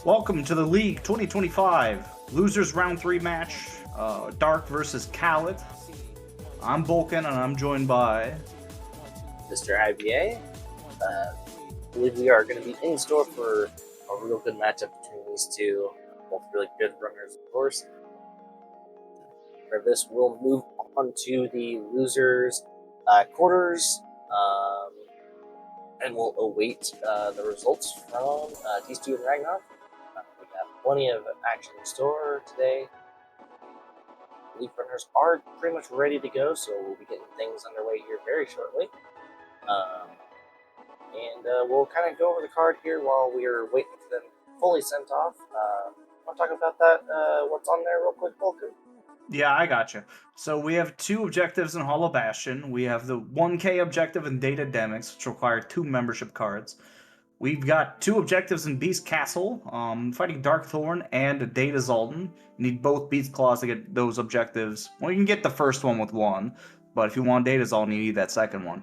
Welcome to the League 2025 Losers Round 3 match, Dark versus Kallat. I'm Vulcan and I'm joined by Mr. IBA. I believe we are going to be in store for a real good matchup between these two. Both really good runners, of course. For this, we'll move on to the losers' quarters, and we'll await the results from KH2 and Ragnar. We have plenty of action in store today. Leaf runners are pretty much ready to go, so we'll be getting things underway here very shortly. And we'll kind of go over the card here while we are waiting for them fully sent off. Want to talk about that? What's on there real quick, Vulcan? Yeah, I gotcha. So we have 2 objectives in Hollow Bastion. We have the 1K objective in Data Demics, which require 2 membership cards. We've got 2 objectives in Beast Castle, fighting Darkthorn and Data Zoltan. You need both Beast Claws to get those objectives. Well, you can get the first one with 1, but if you want Data Zoltan, you need that second one.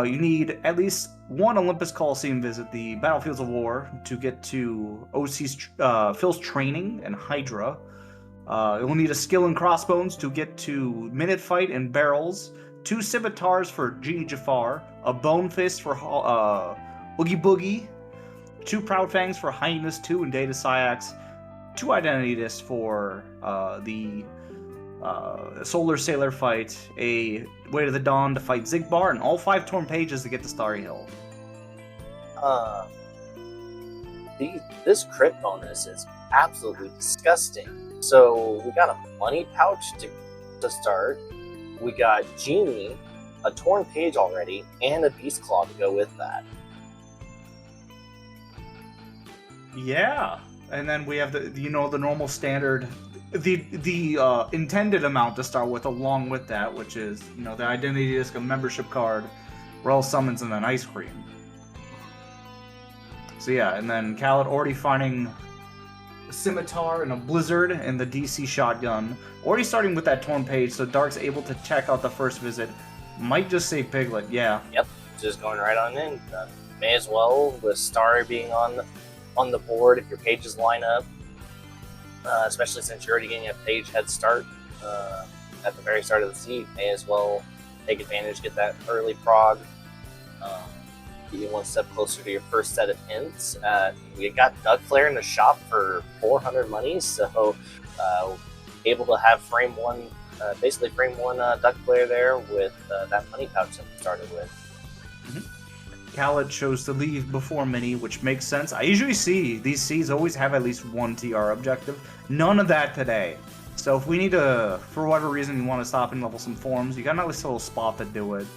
You need at least 1 Olympus Coliseum visit, the Battlefields of War, to get to Phil's Training and Hydra. You'll need a skill in Crossbones to get to Minute Fight and Barrels, 2 Scimitars for Genie Jafar, a Bone Fist for Oogie Boogie, 2 Proud Fangs for Hyenas 2 and Data Syax, 2 Identity Discs for the Solar Sailor fight, a Way to the Dawn to fight Zigbar, and all 5 Torn Pages to get to Starry Hill. This crit bonus is absolutely disgusting. So we got a money pouch to start. We got Genie, a Torn Page already, and a Beast Claw to go with that. Yeah, and then we have the normal standard, the intended amount to start with, along with that, which is the Identity Disc, a membership card, Royal Summons, and then Ice Cream. So yeah, and then Kallat already finding a Scimitar and a Blizzard and the DC Shotgun. Already starting with that Torn Page, so Dark's able to check out the first visit. Might just say Piglet, yeah. Yep, just going right on in. May as well, with Starry being on the board if your pages line up. Especially since you're already getting a page head start at the very start of the seat. May as well take advantage, get that early prog. Get you one step closer to your first set of hints. We got Duck Flare in the shop for 400 money, so able to have basically frame one Duck Flare there with that money pouch that we started with. Kallat chose to leave before Mini, which makes sense. I usually see these Cs always have at least 1 TR objective. None of that today. So if we need to, for whatever reason, you want to stop and level some forms, you got at least a little spot to do it.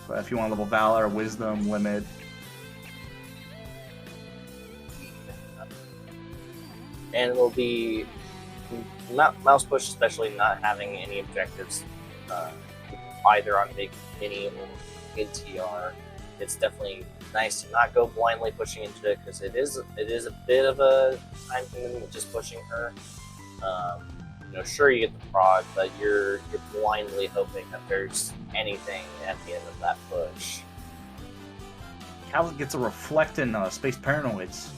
But if you want to level Valor, Wisdom, Limit. And it'll be not Mouse Push, especially not having any objectives either on Big Mini or Mid TR. It's definitely nice to not go blindly pushing into it, because it is a bit of a time commitment just pushing her. Sure, you get the prod, but you're blindly hoping that there's anything at the end of that push. Kallat gets a Reflect in Space Paranoids.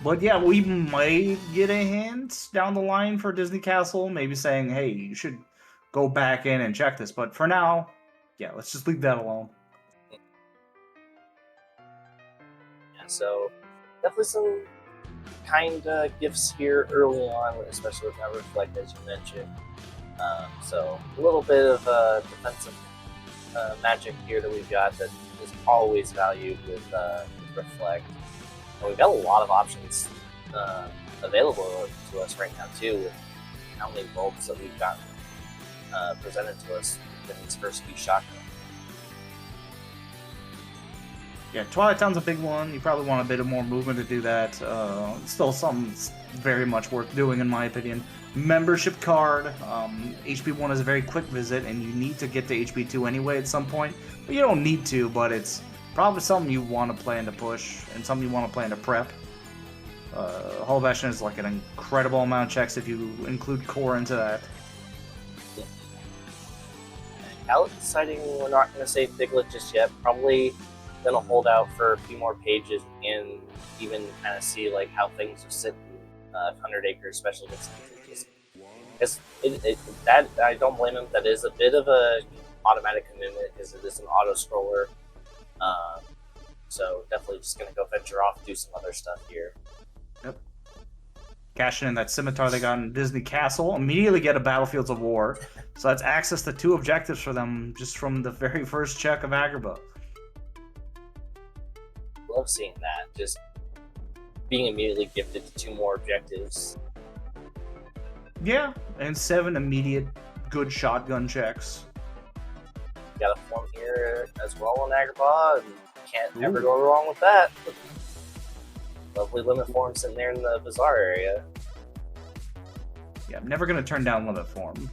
But yeah, we might get a hint down the line for Disney Castle, maybe saying, hey, you should go back in and check this. But for now, yeah, let's just leave that alone. So definitely some kind gifts here early on, especially with that Reflect, as you mentioned. So a little bit of defensive magic here that we've got that is always valued with Reflect. And we've got a lot of options available to us right now too, with how many bulbs that we've gotten presented to us in these first few shotguns. Yeah, Twilight Town's a big one. You probably want a bit of more movement to do that. Still something very much worth doing, in my opinion. Membership card. HP1 is a very quick visit, and you need to get to HP2 anyway at some point. But you don't need to, but it's probably something you want to plan to push, and something you want to plan to prep. Hollow Bastion is like an incredible amount of checks if you include core into that. Kallat deciding we're not going to say Piglet just yet. Probably gonna hold out for a few more pages and even kind of see like how things are sitting 100 acres, especially against contagious. Because that I don't blame him. That is a bit of a automatic commitment because it is an auto scroller. So definitely just gonna go venture off, do some other stuff here. Yep. Cashing in that scimitar they got in Disney Castle, immediately get a Battlefields of War. So that's access to 2 objectives for them just from the very first check of Agrabah. Love seeing that. Just being immediately gifted to 2 more objectives. Yeah, and 7 immediate good shotgun checks. Got a form here as well on Agrabah, and can't ever go wrong with that. Lovely limit form sitting there in the bazaar area. Yeah, I'm never going to turn down limit form.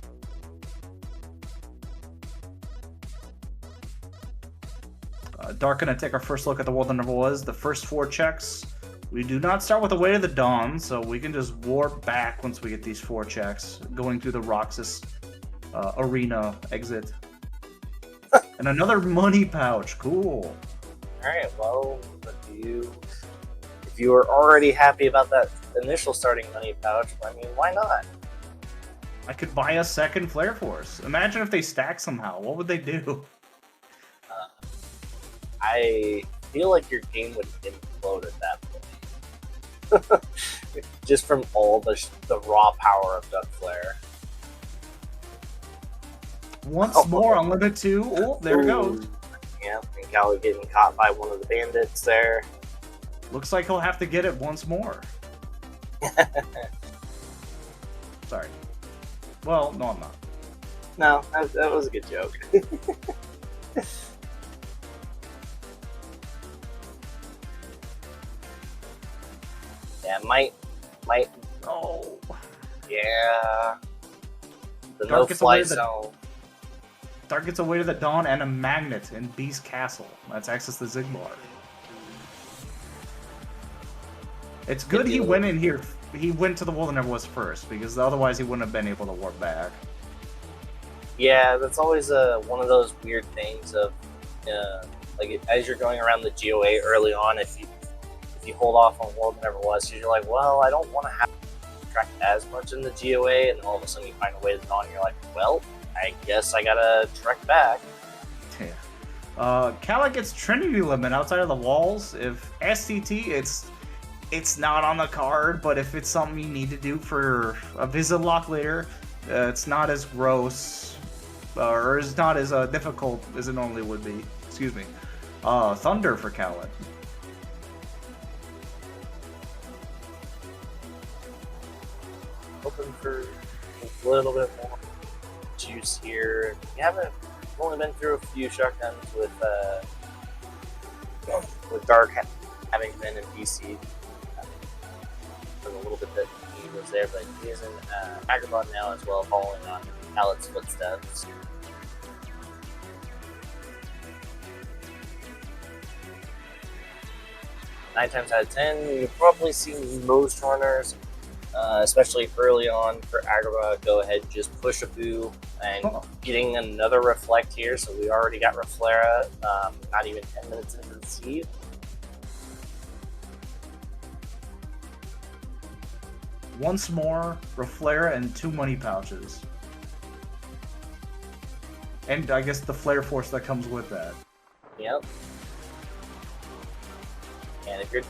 Dark going to take our first look at the world that never was. The first 4 checks. We do not start with the Way of the Dawn, so we can just warp back once we get these 4 checks, going through the Roxas arena exit. And another money pouch. Cool. Alright, well, if you were already happy about that initial starting money pouch, I mean, why not? I could buy a second Flare Force. Imagine if they stack somehow. What would they do? I feel like your game would implode at that point. Just from all the raw power of Duck Flare. Once more on limit 2. Oh, there it goes. Yeah, and Kallat getting caught by one of the bandits there. Looks like he'll have to get it once more. Sorry. Well, no, I'm not. No, that was a good joke. Yeah, might. Oh. Yeah. The Dark no-fly zone. Dark gets away to the Dawn and a magnet in Beast Castle. That's access to Zigbar. It's good he went in here. He went to the world that never was first, because otherwise he wouldn't have been able to warp back. Yeah, that's always one of those weird things of, like, as you're going around the GOA early on, if you hold off on world that never was, because you're like, well, I don't want to have to track as much in the GOA, and then all of a sudden you find a way to Dawn, and you're like, well, I guess I gotta trek back. Yeah. Kallat gets Trinity Limit outside of the walls. If STT, it's not on the card, but if it's something you need to do for a visit lock later, it's not as gross, or it's not as difficult as it normally would be. Excuse me. Thunder for Kallat. Hoping for a little bit more juice here. We've only been through a few shotguns with Dark having been in DC. For the little bit that he was there, but he is in Agrabah now as well, following on Kallat's footsteps. Nine times out of 10, you probably see most runners, especially early on for Agrabah, go ahead and just push a boo and getting another reflect here. So we already got Reflera, not even 10 minutes into the seed. Once more, Reflera and 2 money pouches. And I guess the Flare Force that comes with that. Yep. And if you're,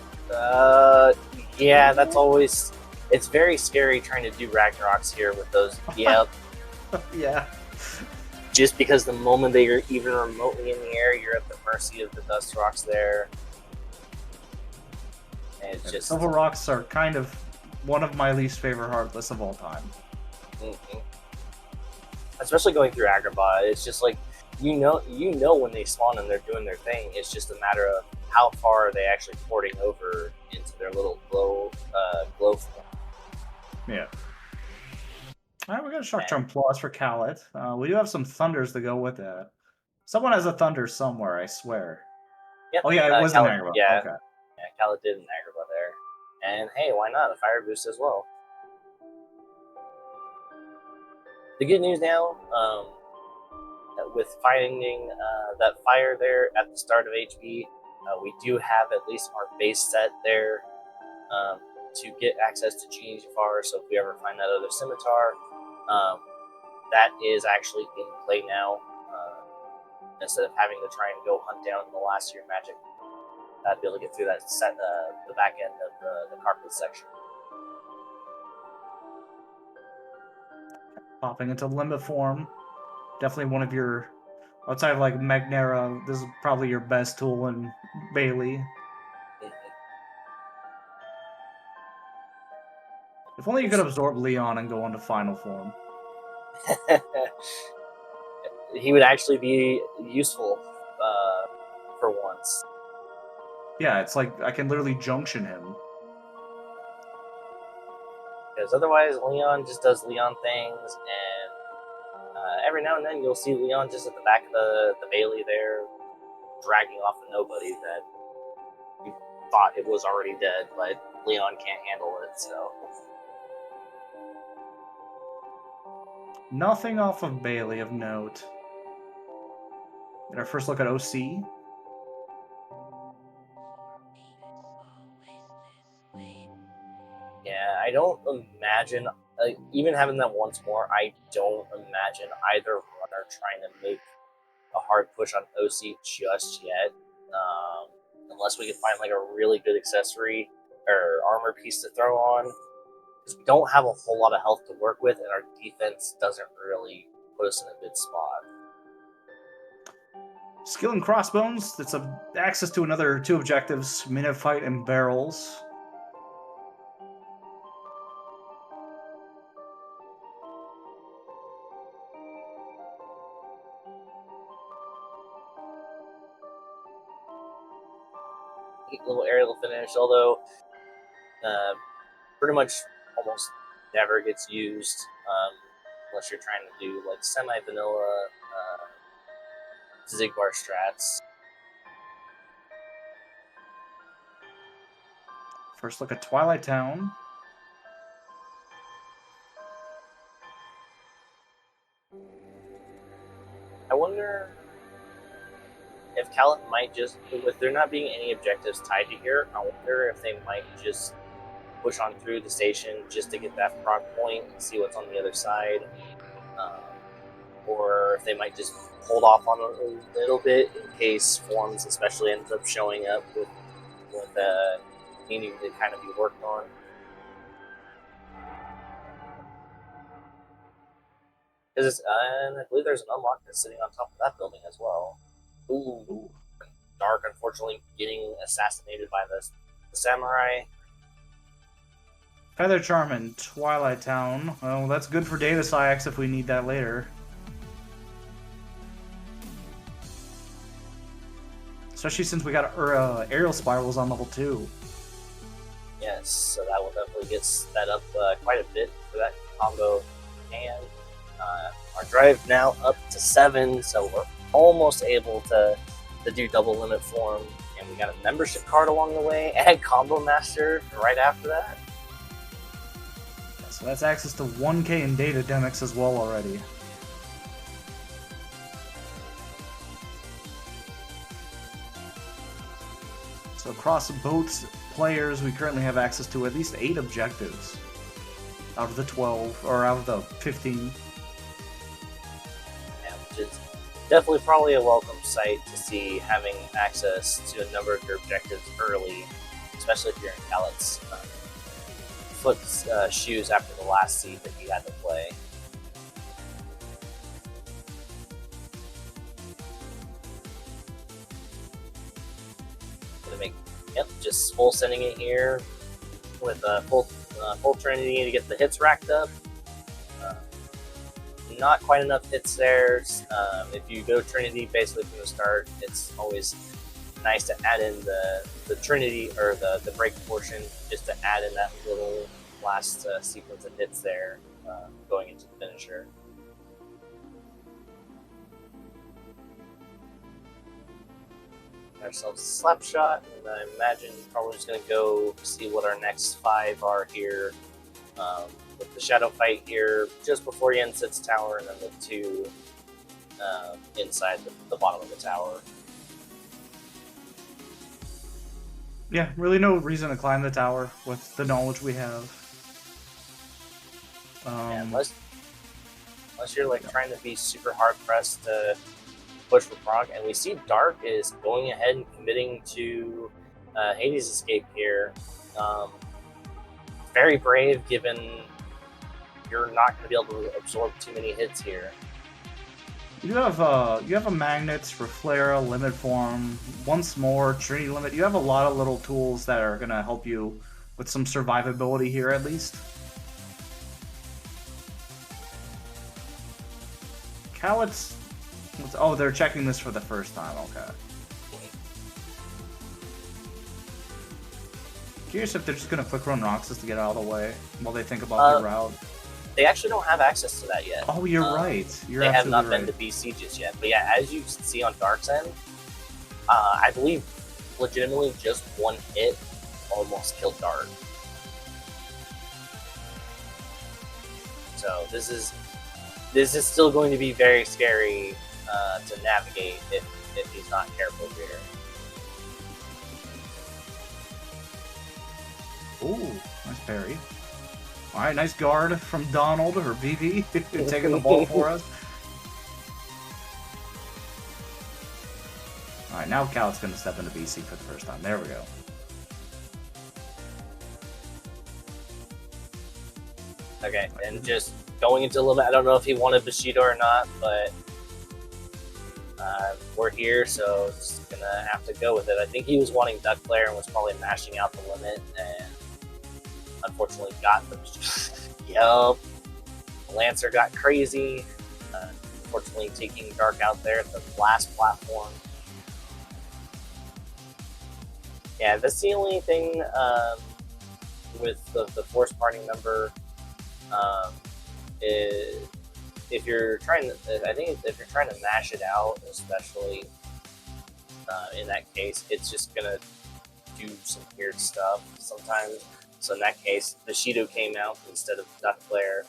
yeah, that's always, it's very scary trying to do Ragnaroks here with those, yep. Yeah. Just because the moment that you're even remotely in the air, you're at the mercy of the Dust Rocks there. And it's just... Silver Rocks are kind of one of my least favorite Heartless of all time. Mm-hmm. Especially going through Agrabah, it's just like, you know when they spawn and they're doing their thing. It's just a matter of how far are they actually porting over into their little glow form. Yeah. All right, we got a Shock Charm Plus for Kallat. We do have some Thunders to go with that. Someone has a Thunder somewhere, I swear. Yep. Oh yeah, it was in Agrabah. Yeah, okay. Yeah, Kallat did in Agrabah there. And hey, why not? A fire boost as well. The good news now, with finding that fire there at the start of HB, We do have at least our base set there to get access to GFR, so if we ever find that other scimitar, that is actually in play now. Instead of having to try and go hunt down the last year magic, I'd be able to get through that set, the back end of the carpet section. Popping into limit form, definitely one of your, outside of like Magnera, this is probably your best tool in Bailey. If only you could absorb Leon and go into final form. He would actually be useful for once. Yeah, it's like I can literally junction him. Because otherwise, Leon just does Leon things, and every now and then you'll see Leon just at the back of the Bailey there, dragging off a nobody that you thought it was already dead, but Leon can't handle it, so. Nothing off of Bailey of note. Get our first look at OC. Yeah, I don't imagine, even having that once more, I don't imagine either runner trying to make a hard push on OC just yet. Unless we can find like a really good accessory or armor piece to throw on. Because we don't have a whole lot of health to work with, and our defense doesn't really put us in a good spot. Skill and crossbones. That's access to another 2 objectives: minute fight and barrels. Little aerial finish, although pretty much almost never gets used unless you're trying to do like semi-vanilla Zigbar strats. First look at Twilight Town. I wonder if Kallat might just, with there not being any objectives tied to here, I wonder if they might just push on through the station just to get that front point and see what's on the other side. Or if they might just hold off on a little bit in case forms especially ends up showing up with needing to kind of be worked on. And I believe there's an unlock that's sitting on top of that building as well. Ooh. Dark, unfortunately, getting assassinated by the samurai. Feather Charm in Twilight Town. Well, that's good for Data Science if we need that later. Especially since we got aerial spirals on level 2. Yes, so that will definitely get sped up quite a bit for that combo. And our drive now up to 7, so we're almost able to do double limit form. And we got a membership card along the way and Combo Master right after that. So that's access to 1K in data demics as well already. So across both players, we currently have access to at least 8 objectives out of the 12, or out of the 15. Yeah, which is definitely probably a welcome sight to see having access to a number of your objectives early, especially if you're in Kallat's shoes after the last seed that he had to play. Gonna make, yep, just full sending it here with full Trinity to get the hits racked up. Not quite enough hits there. If you go Trinity basically from the start, it's always nice to add in the Trinity or the break portion just to add in that little last sequence of hits there going into the finisher. Ourselves a slap shot, and I imagine probably just going to go see what our next 5 are here. With the shadow fight here just before he ends its tower, and then the 2 inside the bottom of the tower. Yeah, really no reason to climb the tower with the knowledge we have. Yeah, Um, unless you're like yeah. trying to be super hard pressed to push for proc, and we see Dark is going ahead and committing to Hades escape here. Um, very brave, given you're not going to be able to absorb too many hits here. You have a magnets for Flare, limit form, once more Trinity limit. You have a lot of little tools that are gonna help you with some survivability here at least. Kallat's. Oh, they're checking this for the first time. Okay. Curious if they're just gonna quick run Roxas to get out of the way while they think about the route. They actually don't have access to that yet. Oh, you're right. You're they have not right. been to BC just yet. But yeah, as you see on Dark's end, I believe legitimately just one hit almost killed Dark. So this is still going to be very scary to navigate if he's not careful here. Ooh, nice parry. All right, nice guard from Donald, or BB, taking the ball for us. All right, now Kallat's going to step into BC for the first time. There we go. Okay, and just going into a little bit, I don't know if he wanted Bushido or not, but we're here, so just gonna have to go with it. I think he was wanting Duck Flare and was probably mashing out the limit, and unfortunately got the Yup. Lancer got crazy. Unfortunately taking Dark out there at the last platform. Yeah, that's the only thing with the force party member is if you're trying to, I think if you're trying to mash it out, especially in that case, it's just gonna do some weird stuff sometimes. So in that case, Bushido came out instead of Duck Flare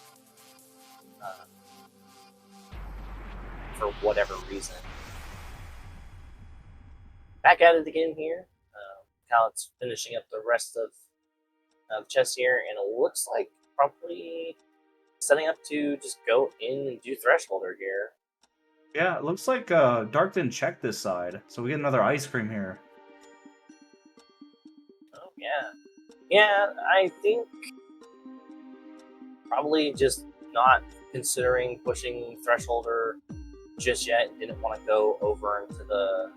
for whatever reason. Back at it again here. Kallat's finishing up the rest of chess here, and it looks like probably setting up to just go in and do Thresholder here. Yeah, it looks like Dark didn't check this side, so we get another ice cream here. Oh, yeah. Yeah, I think probably just not considering pushing Thresholder just yet. Didn't want to go over into the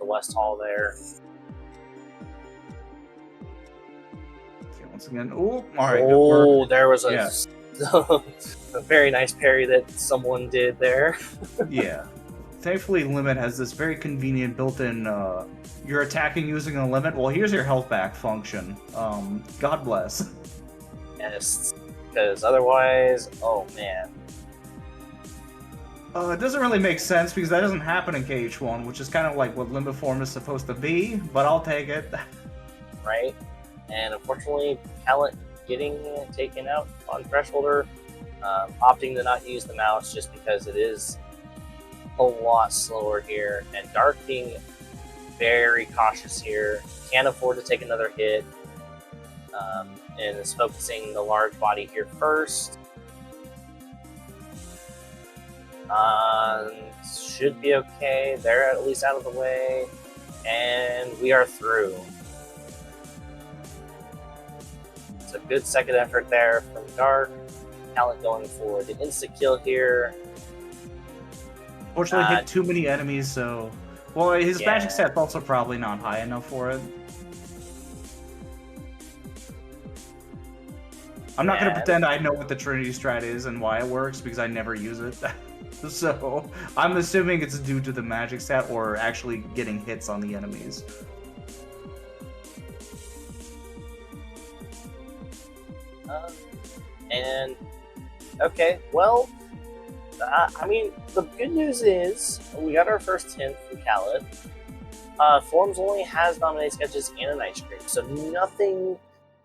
West Hall there. Okay, once again, oh, all right. Oh, there was a, a very nice parry that someone did there. Yeah. Thankfully, Limit has this very convenient built-in, you're attacking using a limit. Well, here's your health back function. God bless. Yes, because otherwise, oh man. It doesn't really make sense because that doesn't happen in KH1, which is kind of like what Limit Form is supposed to be, but I'll take it. Right? And unfortunately, Kallat getting taken out on Thresholder, opting to not use the mouse just because it is a lot slower here, and Dark being very cautious here, can't afford to take another hit, and is focusing the large body here first. Should be okay. They're at least out of the way, and we are through. It's a good second effort there from Dark. Kallat going for the insta kill here. Fortunately, hit too many enemies, so... Well, his magic set's also probably not high enough for it. I'm not going to pretend I know what the Trinity strat is and why it works, because I never use it. So, I'm assuming it's due to the magic stat or actually getting hits on the enemies. And, okay, well... I mean, the good news is we got our first hint from Kallat. Forms only has nominated sketches and an ice cream, so nothing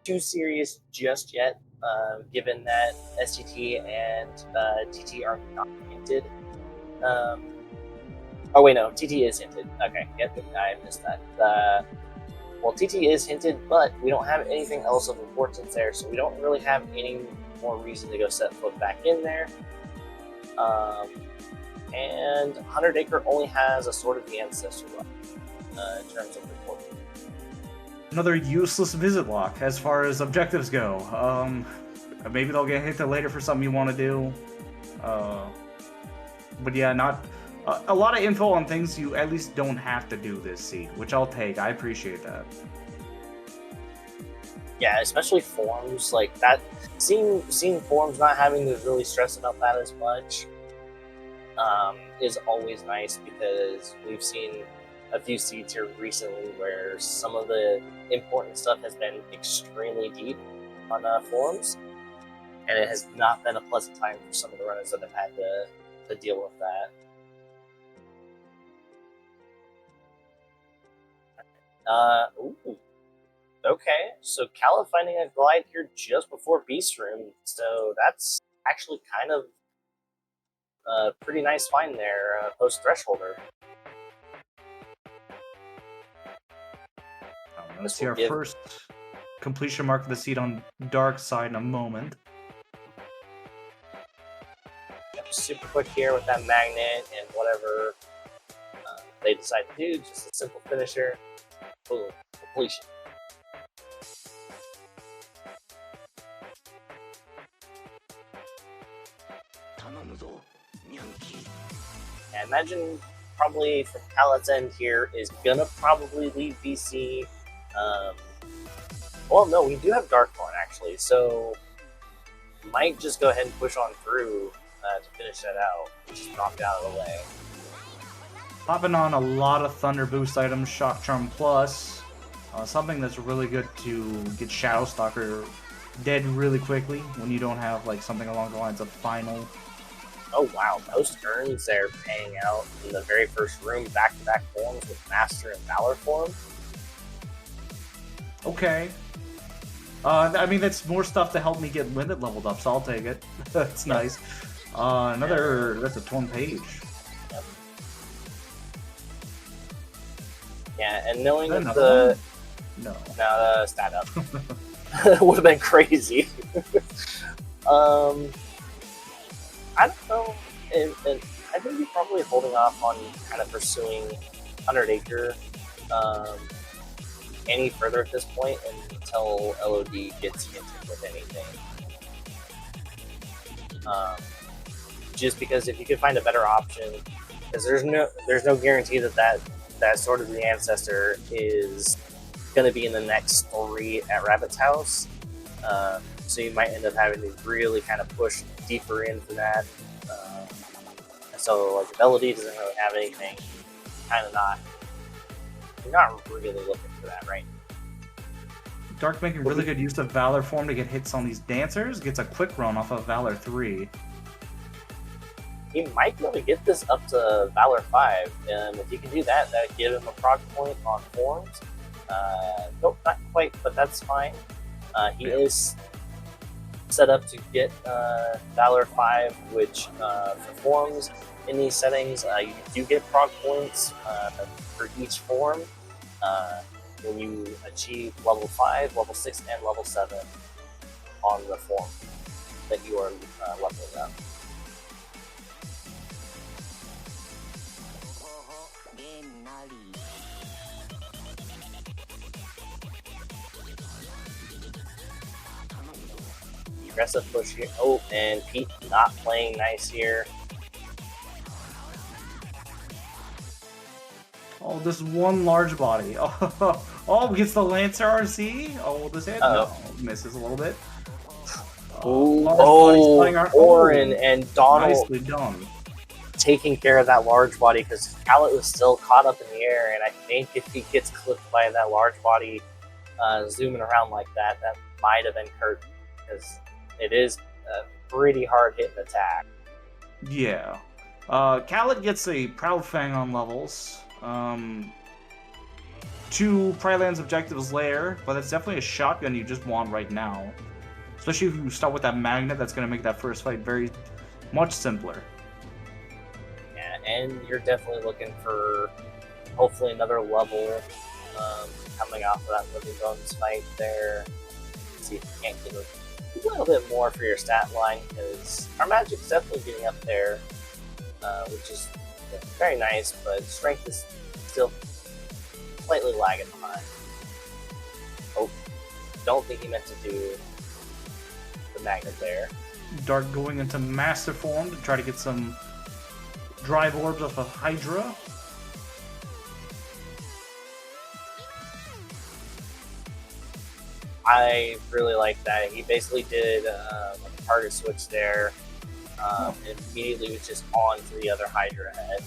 too serious just yet, given that STT and TT are not hinted. Oh wait, no, TT is hinted. Okay, yep, I missed that. Well, TT is hinted, but we don't have anything else of importance there, so we don't really have any more reason to go set foot back in there. And 100 Acre only has a Sword of the Ancestor left in terms of reporting. Another useless visit lock as far as objectives go. Maybe they'll get hinted later for something you want to do. But yeah, not a lot of info on things you at least don't have to do this seed, which I'll take. I appreciate that. Yeah, especially forms like that. Seeing forms not having to really stress about that as much is always nice, because we've seen a few seeds here recently where some of the important stuff has been extremely deep on forms, and it has not been a pleasant time for some of the runners that have had to deal with that. Ooh. Okay, so Kallat finding a glide here just before Beast Room, so that's actually kind of a pretty nice find there, post-Thresholder. Let's see our first completion mark of the seed on Dark Side in a moment. Yep, super quick here with that magnet and whatever they decide to do, just a simple finisher. Boom, completion. I imagine probably from Kallat's end here is gonna probably leave BC. Well, no, we do have Darkthorn actually, so might just go ahead and push on through to finish that out. Just knock it out of the way. Popping on a lot of Thunder Boost items, Shock Charm Plus, something that's really good to get Shadow Stalker dead really quickly when you don't have like something along the lines of Final. Oh wow, those turns there paying out in the very first room, back-to-back forms with Master and Valor form. Okay. I mean, that's more stuff to help me get Limit leveled up, so I'll take it. That's nice. That's a torn page. Yep. Yeah, and knowing that the... No, stat up. Would have been crazy. I don't know. I think we're probably holding off on kind of pursuing 100 Acre any further at this point until LOD gets hinted with anything. Just because if you could find a better option, because there's no guarantee that Sword of the Ancestor is going to be in the next 3 at Rabbit's house. So you might end up having to really kind of push deeper in for that. So like if LOD doesn't really have anything, you're not really looking for that, right? Dark making really good use of Valor form to get hits on these dancers. Gets a quick run off of Valor 3. He might be able to get this up to Valor 5, and if he can do that, that would give him a proc point on forms. Nope, not quite, but that's fine. He is set up to get Valor 5, which for forms in these settings, you do get proc points for each form when you achieve level 5, level 6, and level 7 on the form that you are leveling up. Aggressive push here. Oh, and Pete not playing nice here. Oh, this one large body. Oh, gets the Lancer RC. Oh, this hit? No, misses a little bit. Orin and Donald nicely done. Taking care of that large body, because Kallat was still caught up in the air, and I think if he gets clipped by that large body zooming around like that, that might have been hurt, because it is a pretty hard hitting attack. Yeah. Kallat gets a Proud Fang on levels. 2 Prylands objectives layer, but that's definitely a shotgun you just want right now. Especially if you start with that magnet, that's going to make that first fight very much simpler. Yeah, and you're definitely looking for hopefully another level coming off of that Living Bones fight there. Let's see if you can't get a little bit more for your stat line, because our magic's definitely getting up there, which is very nice, but strength is still slightly lagging behind. Oh, don't think he meant to do the magnet there. Dark going into massive form to try to get some drive orbs off of Hydra. I really like that. He basically did a target switch there, and immediately was just on to the other Hydra head.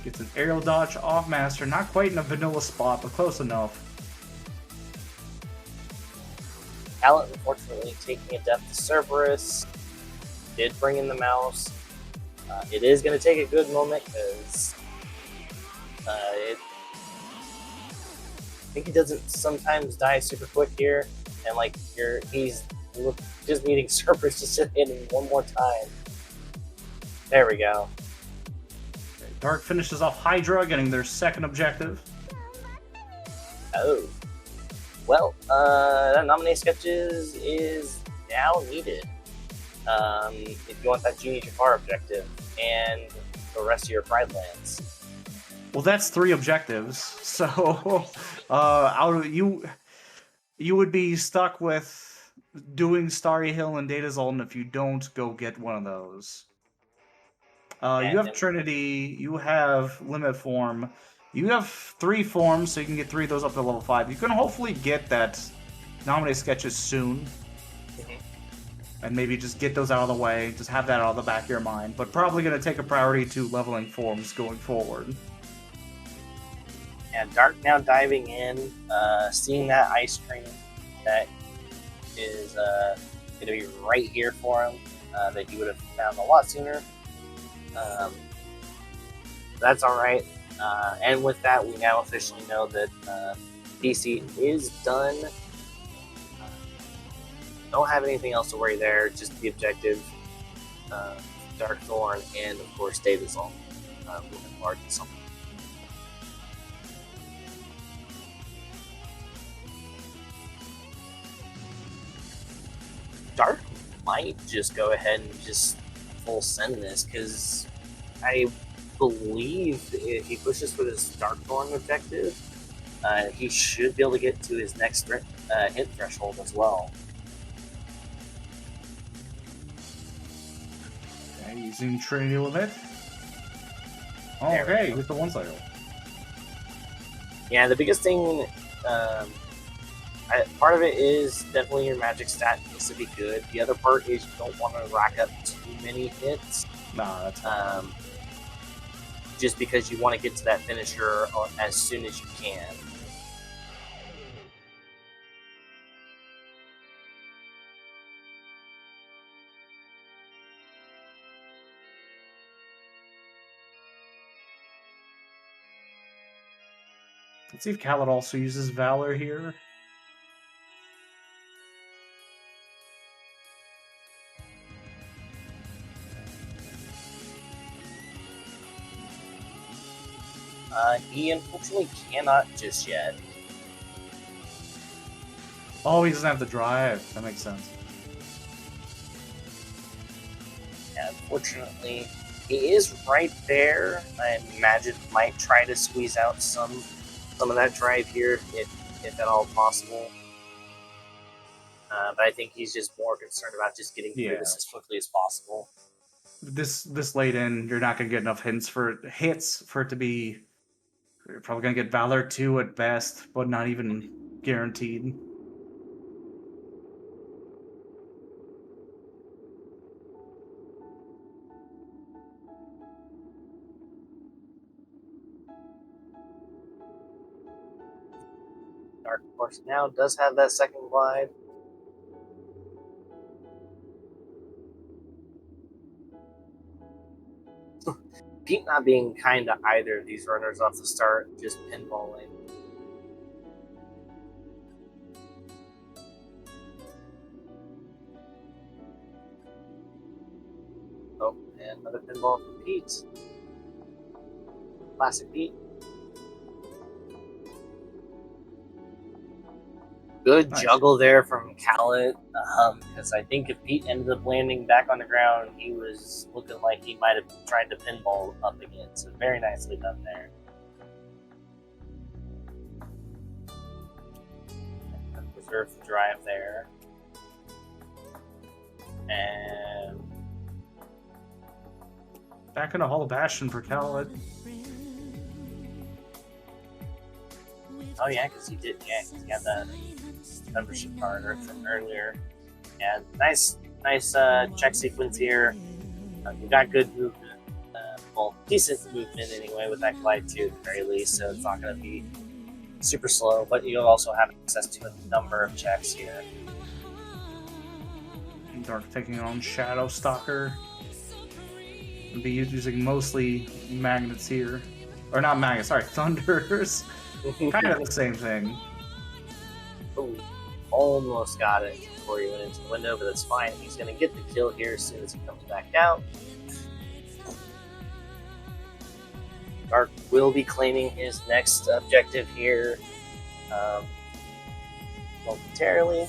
Gets an aerial dodge off Master, not quite in a vanilla spot, but close enough. Kallat, unfortunately, taking a death to Cerberus. Did bring in the mouse. It is going to take a good moment, because I think he doesn't sometimes die super quick here, and like he's just needing Cerberus to sit in one more time. There we go. Okay, Dark finishes off Hydra, getting their second objective. Oh. Well, that nominate sketches is now needed. If you want that Genie Jafar objective and the rest of your Pride lands. Well, that's 3 objectives, so you would be stuck with doing Starry Hill and Data Zoltan if you don't go get one of those. You have Trinity, you have Limit Form, you have 3 forms, so you can get 3 of those up to level 5. You can hopefully get that nominate sketches soon. And maybe just get those out of the way, just have that out of the back of your mind. But probably going to take a priority to leveling forms going forward. And Dark now diving in, seeing that ice cream that is going to be right here for him, that he would have found a lot sooner. That's alright. And with that, we now officially know that DC is done. Don't have anything else to worry there, just the objective, Dark Thorn, and of course Data Zoltan, moving forward to something. Dark might just go ahead and just full send this, because I believe if he pushes for this Dark Thorn objective, he should be able to get to his next hit threshold as well. Okay, using Trinity Limit. Oh, okay, with the one cycle. Yeah, the biggest thing, part of it is definitely your magic stat needs to be good. The other part is you don't want to rack up too many hits. Nah, that's fine. Just because you want to get to that finisher as soon as you can. Let's see if Kallat also uses Valor here. He unfortunately cannot just yet. Oh, he doesn't have the drive. That makes sense. Yeah, unfortunately, he is right there. I imagine might try to squeeze out some of that drive here, if at all possible. But I think he's just more concerned about just getting through this as quickly as possible. This late in, you're not gonna get enough hits for it to be. You're probably gonna get Valor 2 at best, but not even guaranteed. Dark, of course, now does have that second glide. Pete not being kind to either of these runners off the start, just pinballing. Oh, and another pinball from Pete. Classic Pete. Good Nice. juggle there from Kallat, because I think if Pete ended up landing back on the ground, he was looking like he might have tried to pinball up again. So very nicely done there. Preserve the drive there. And Back in a Hall of Bastion for Kallat. oh yeah, because he did. Yeah, he got that membership card from earlier. Yeah, nice check sequence here. You got good movement. Well, decent movement anyway with that glide too, at the very least. So it's not going to be super slow, but you'll also have access to a number of checks here. Dark taking on Shadow Stalker. Be using mostly magnets here. Or not magnets, sorry, thunders. Kind of the same thing. Ooh, almost got it before he went into the window, but that's fine. He's going to get the kill here as soon as he comes back out. Dark will be claiming his next objective here momentarily.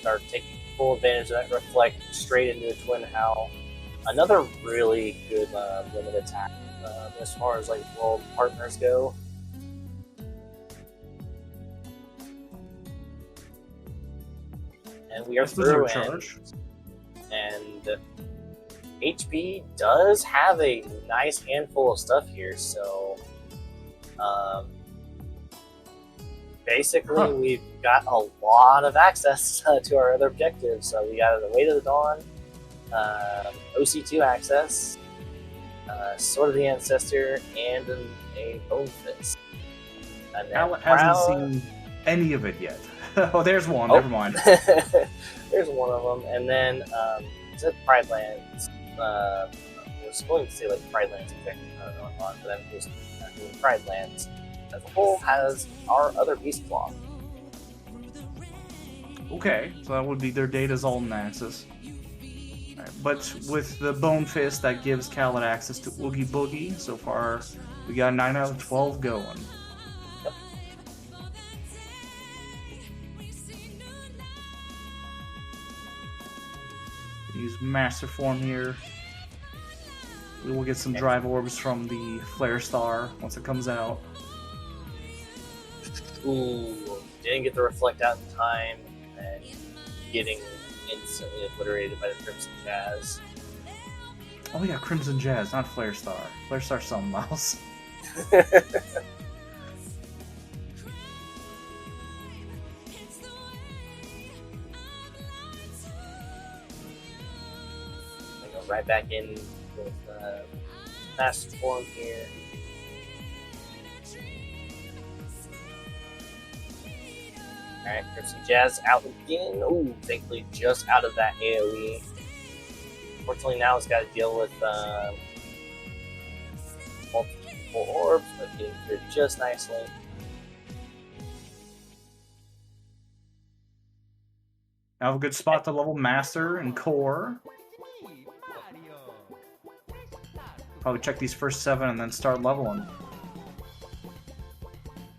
Dark taking full advantage of that reflect straight into a twin howl. Another really good limit attack as far as like world partners go. And we are through, and HP does have a nice handful of stuff here, so basically we've got a lot of access to our other objectives. So we got the Weight of the Dawn, OC2 access, Sword of the Ancestor, and a Bone Fist. And then Kallat hasn't seen any of it yet. Oh, there's one. Oh. Never mind. There's one of them, and then it's at Pride Lands. I was going to say like Pride Lands objective, I don't know what, but I'm just doing Pride Lands as a whole has our other Beast Claw. Okay, so that would be their data's all in access. Right, but with the Bone Fist, that gives Kallat access to Oogie Boogie. So far, we got 9 out of 12 going. Yep. Use Master Form here. We will get some drive orbs from the Flare Star once it comes out. Ooh, didn't get the reflect out in time, and getting instantly obliterated by the Crimson Jazz. Oh yeah, Crimson Jazz, not Flare Star. Flare Star's something else. Right back in with Master Form here. Alright, Crimson Jazz out again. Ooh, thankfully just out of that AoE. Fortunately now it's got to deal with multiple orbs, but getting through just nicely. Now have a good spot to level Master and Core. Probably check these first 7 and then start leveling.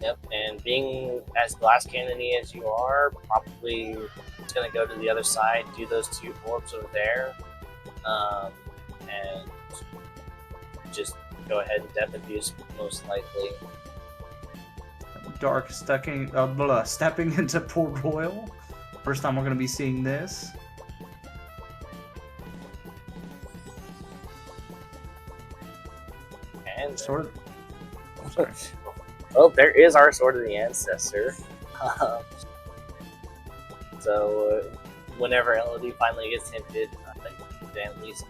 Yep, and being as glass cannony as you are, probably it's going to go to the other side, do those 2 orbs over there, and just go ahead and death abuse most likely. Dark stepping into Port Royal. First time we're going to be seeing this. And Sword. Oh, sorry. well, there is our Sword of the Ancestor. So whenever LOD finally gets hinted, you can at least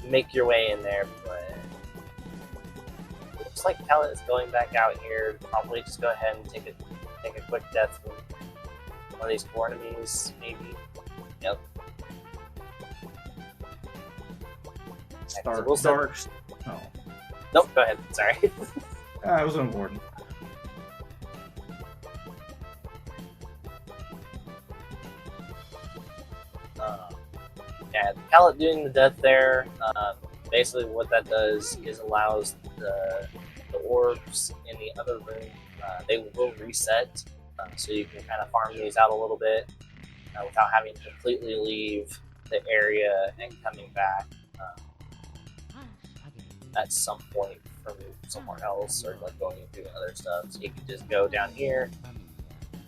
make your way in there. But it looks like Kallat is going back out here. Probably just go ahead and take a quick death from one of these 4 enemies, maybe. Yep. Start We'll Dark. Oh. Nope, go ahead. Sorry. I was on board. Yeah, Kallat doing the death there. Basically, what that does is allows the orbs in the other room. They will reset, so you can kind of farm these out a little bit without having to completely leave the area and coming back at some point from somewhere else or like going and doing other stuff. So you can just go down here,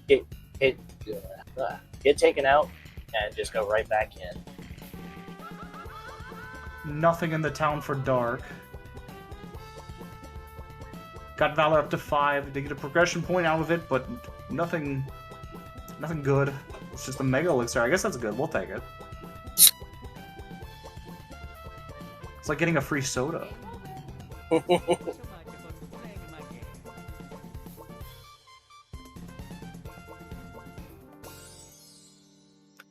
get taken out, and just go right back in. Nothing in the town for Dark. Got Valor up to 5. They get a progression point out of it, but nothing good. It's just a Mega Elixir. I guess that's good. We'll take it. It's like getting a free soda.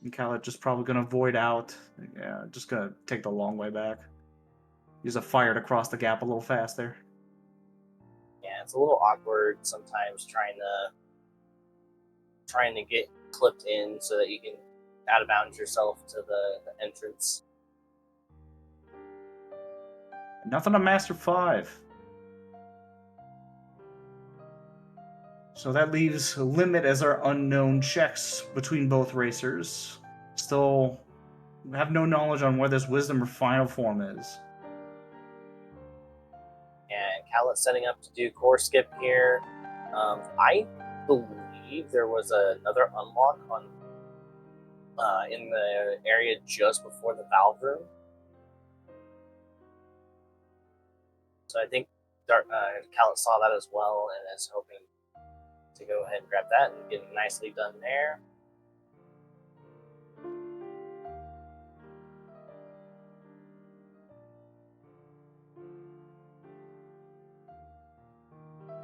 And Kallat just probably gonna void out. Yeah, just gonna take the long way back. Use a fire to cross the gap a little faster. Yeah, it's a little awkward sometimes trying to get clipped in so that you can out of bounds yourself to the entrance. Nothing on Master 5. So that leaves Limit as our unknown checks between both racers. Still have no knowledge on where this Wisdom or Final Form is. And Kallat setting up to do core skip here. I believe there was another unlock on in the area just before the valve room. So I think Kallat saw that as well and is hoping to go ahead and grab that and get it nicely done there.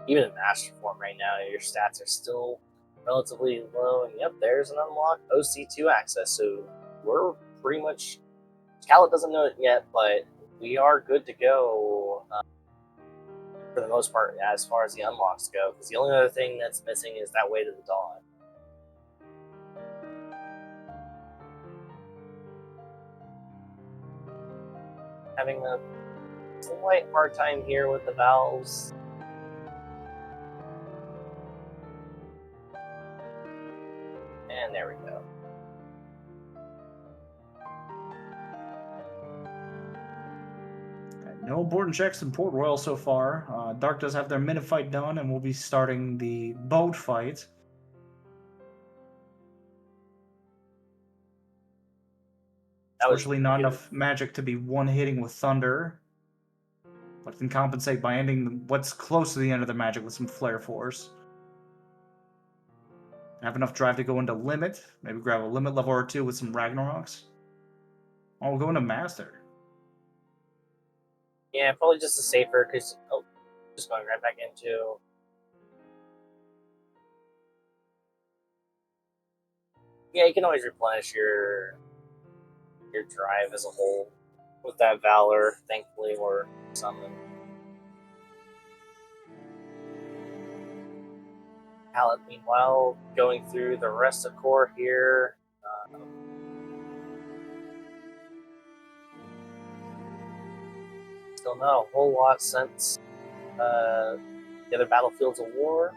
Even in Master Form right now, your stats are still relatively low. And yep, there's an unlock OC2 access. So we're pretty much... Kallat doesn't know it yet, but we are good to go for the most part as far as the unlocks go. Because the only other thing that's missing is that Way to the Dawn. Having a slight hard time here with the valves. And there we go. No important checks in Port Royal so far. Dark does have their minute fight done, and we'll be starting the boat fight. Unfortunately, not enough magic to be one-hitting with Thunder, but can compensate by ending what's close to the end of the magic with some Flare Force. Have enough drive to go into Limit. Maybe grab a Limit level or 2 with some Ragnaroks. Oh, we'll go into Master. Yeah, probably just a safer, because... Oh, just going right back into... Yeah, you can always replenish your drive as a whole with that Valor, thankfully, or Summon. Kallat, meanwhile, going through the rest of core here. Still not a whole lot since the other battlefields of war.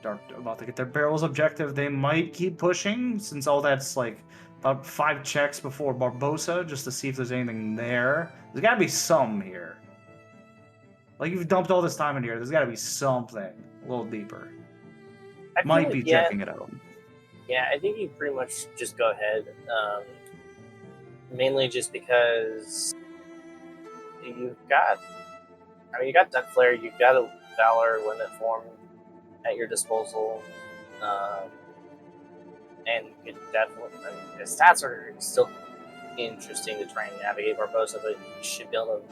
Dark about to get their barrels objective. They might keep pushing, since all that's like about 5 checks before Barbosa, just to see if there's anything there. There's gotta be some here. Like, you've dumped all this time in here, there's gotta be something a little deeper. Might be checking it out. Yeah, I think you pretty much just go ahead. Mainly just because you got Duck Flare, you've got a Valor Limit form at your disposal, and you could definitely... the stats are still interesting to try and navigate Barbosa, but you should be able to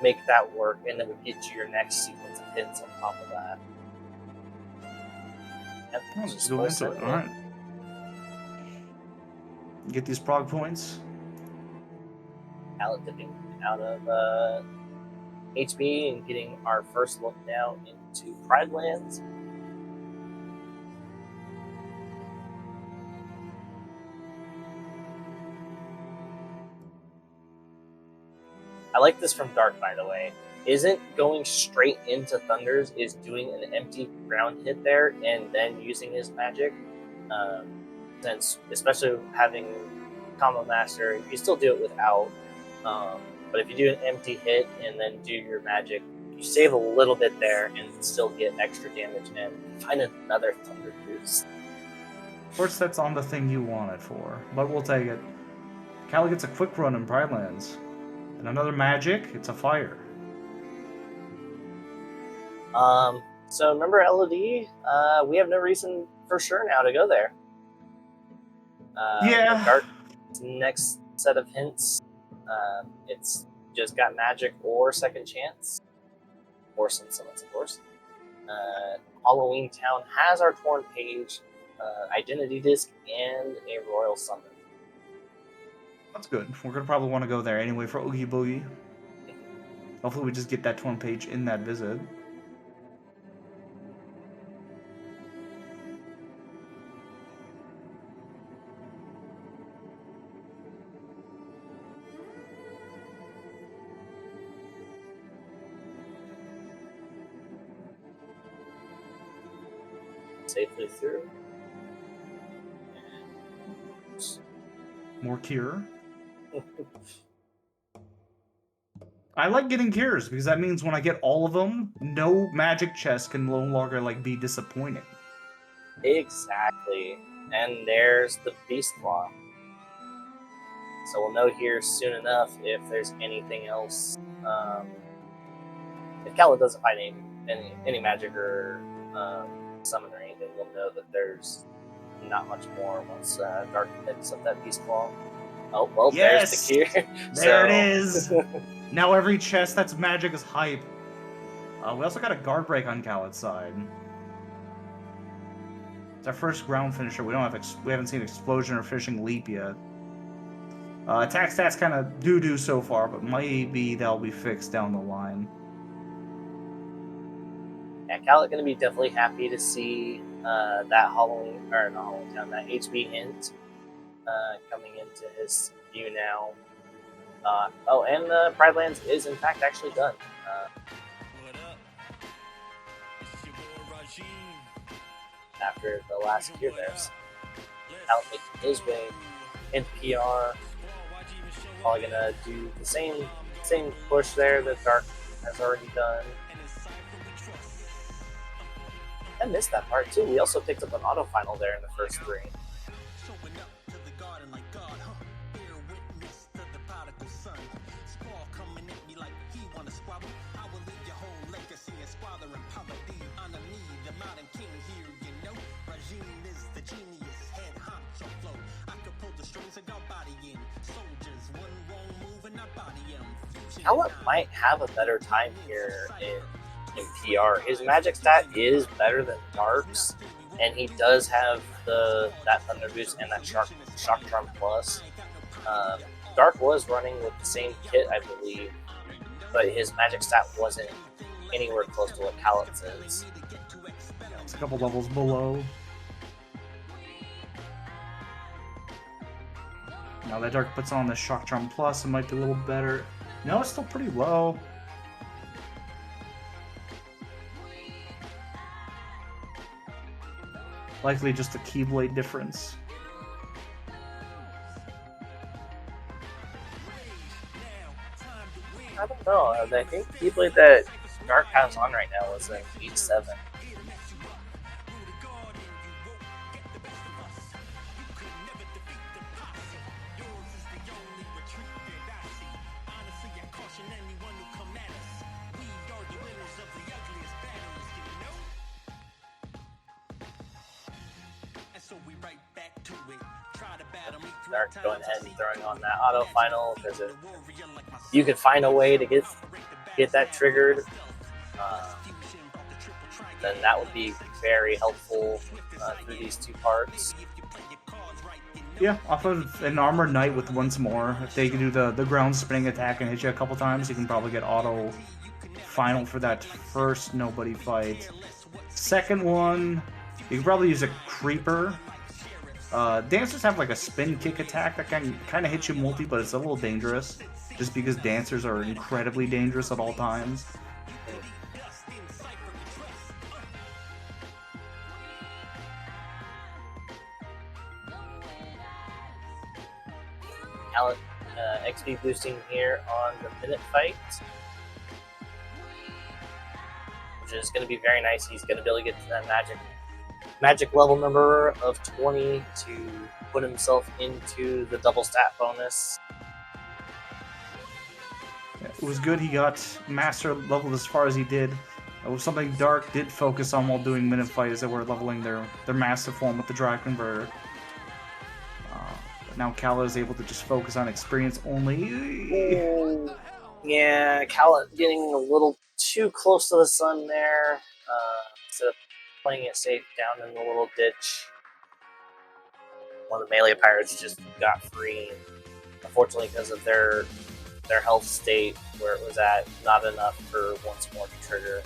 make that work, and then we get you your next sequence of hits on top of that. Yep, let's go into it. Alright. Get these prog points. Kallat dipping out of HB and getting our first look now into Pride Lands. I like this from Dark, by the way. Isn't going straight into Thunders, is doing an empty ground hit there and then using his magic. Since, especially having Combo Master, you still do it without. But if you do an empty hit and then do your magic, you save a little bit there and still get extra damage and find another Thunder Boost. Of course, that's on the thing you want it for, but we'll take it. Kallat gets a quick run in Pride Lands. And another magic, it's a fire. So remember LOD? We have no reason for sure now to go there. Yeah. Dark's next set of hints, it's just got magic or second chance, or some summons, of course. Halloween Town has our Torn Page, Identity Disc, and a Royal Summon. That's good. We're going to probably want to go there anyway for Oogie Boogie. Hopefully we just get that Torn Page in that visit. Safely through. More cure. I like getting cures because that means when I get all of them, no magic chest can no longer be disappointing. Exactly. And there's the Beast Claw. So we'll know here soon enough if there's anything else. If Kallat doesn't find any magic or summon or anything, we'll know that there's not much more once Dark picks up that Beast Claw. Oh, well, yes! There's the cure. There it is! Now every chest that's magic is hype. We also got a guard break on Kallat's side. It's our first ground finisher. We haven't seen Explosion or Fishing Leap yet. Attack stats kind of doo-doo so far, but maybe they'll be fixed down the line. Yeah, Kallat going to be definitely happy to see that that HB hint coming into his view now. And Pride Lands is in fact actually done. After the last cure there, Kallat making his way into PR. Probably gonna do the same push there that Dark has already done. I missed that part too. We also picked up an auto final there in the first three. Kallat might have a better time here in PR. His magic stat is better than Dark's, and he does have that Thunder Boost and that Shock Charm Plus. Dark was running with the same kit, I believe, but his magic stat wasn't anywhere close to what Kallat's is. It's a couple levels below. Now that Dark puts on the Shock Charm Plus, it might be a little better. No, it's still pretty low. Likely just a Keyblade difference. I don't know. I think Keyblade that Dark has on right now is an 8-7. Dark going ahead and throwing on that auto final because if you could find a way to get that triggered, then that would be very helpful through these two parts. Yeah, off of an Armored Knight with once more. If they can do the ground spinning attack and hit you a couple times, you can probably get auto final for that first nobody fight. Second one, you can probably use a Creeper. Dancers have like a spin kick attack that can kind of hit you multi, but it's a little dangerous. just because dancers are incredibly dangerous at all times. Kallat XP boosting here on the minute fight, which is going to be very nice. He's going to be able to get to that magic level number of 20 to put himself into the double stat bonus. It was good he got master leveled as far as he did. It was something Dark did focus on while doing minute fight, as they were leveling their massive form with the drive converter. But now Kallat is able to just focus on experience only. Ooh. Yeah, Kallat getting a little too close to the sun there. Instead of playing it safe down in the little ditch. One of the melee pirates just got free. Unfortunately, because of their health state where it was at, not enough for once more to trigger.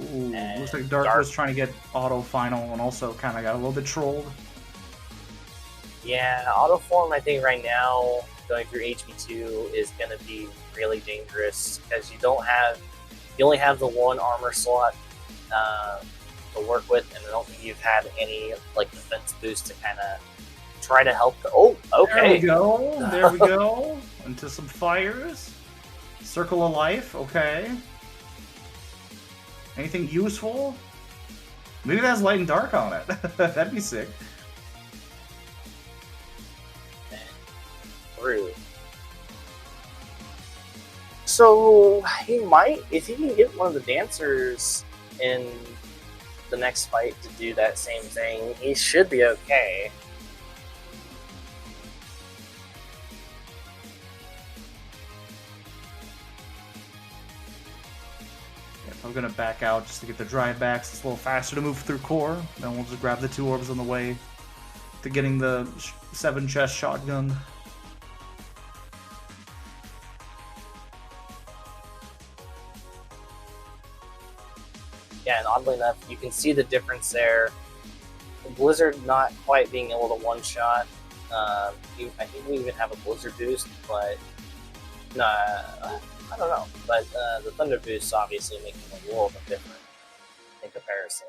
Ooh, looks like Dark was trying to get auto final and also kind of got a little bit trolled. Yeah, auto form I think right now going through HB2 is going to be really dangerous because you only have the one armor slot to work with, and I don't think you've had any like defense boost to kind of try to help. Oh, okay. There we go. Into some fires. Circle of life. Okay. Anything useful? Maybe that has light and dark on it. That'd be sick. Through. So he might, if he can get one of the dancers in the next fight to do that same thing, he should be okay. I'm gonna back out just to get the drive backs. It's a little faster to move through core. Then we'll just grab the 2 orbs on the way to getting the 7 chest shotgun. Yeah, and oddly enough, you can see the difference there. Blizzard not quite being able to one-shot. I think we even have a Blizzard boost, but no, I don't know. But the Thunder boost obviously making a world of difference in comparison.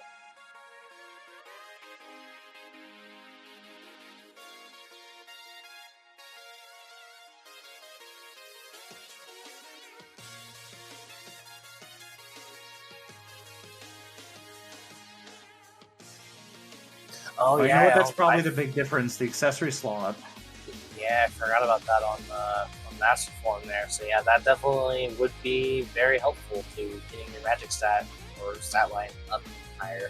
Oh, yeah, yeah, you know what? That's probably the big difference, the accessory slot. Yeah, I forgot about that on Master Form there. So yeah, that definitely would be very helpful to getting your magic stat or stat line up higher.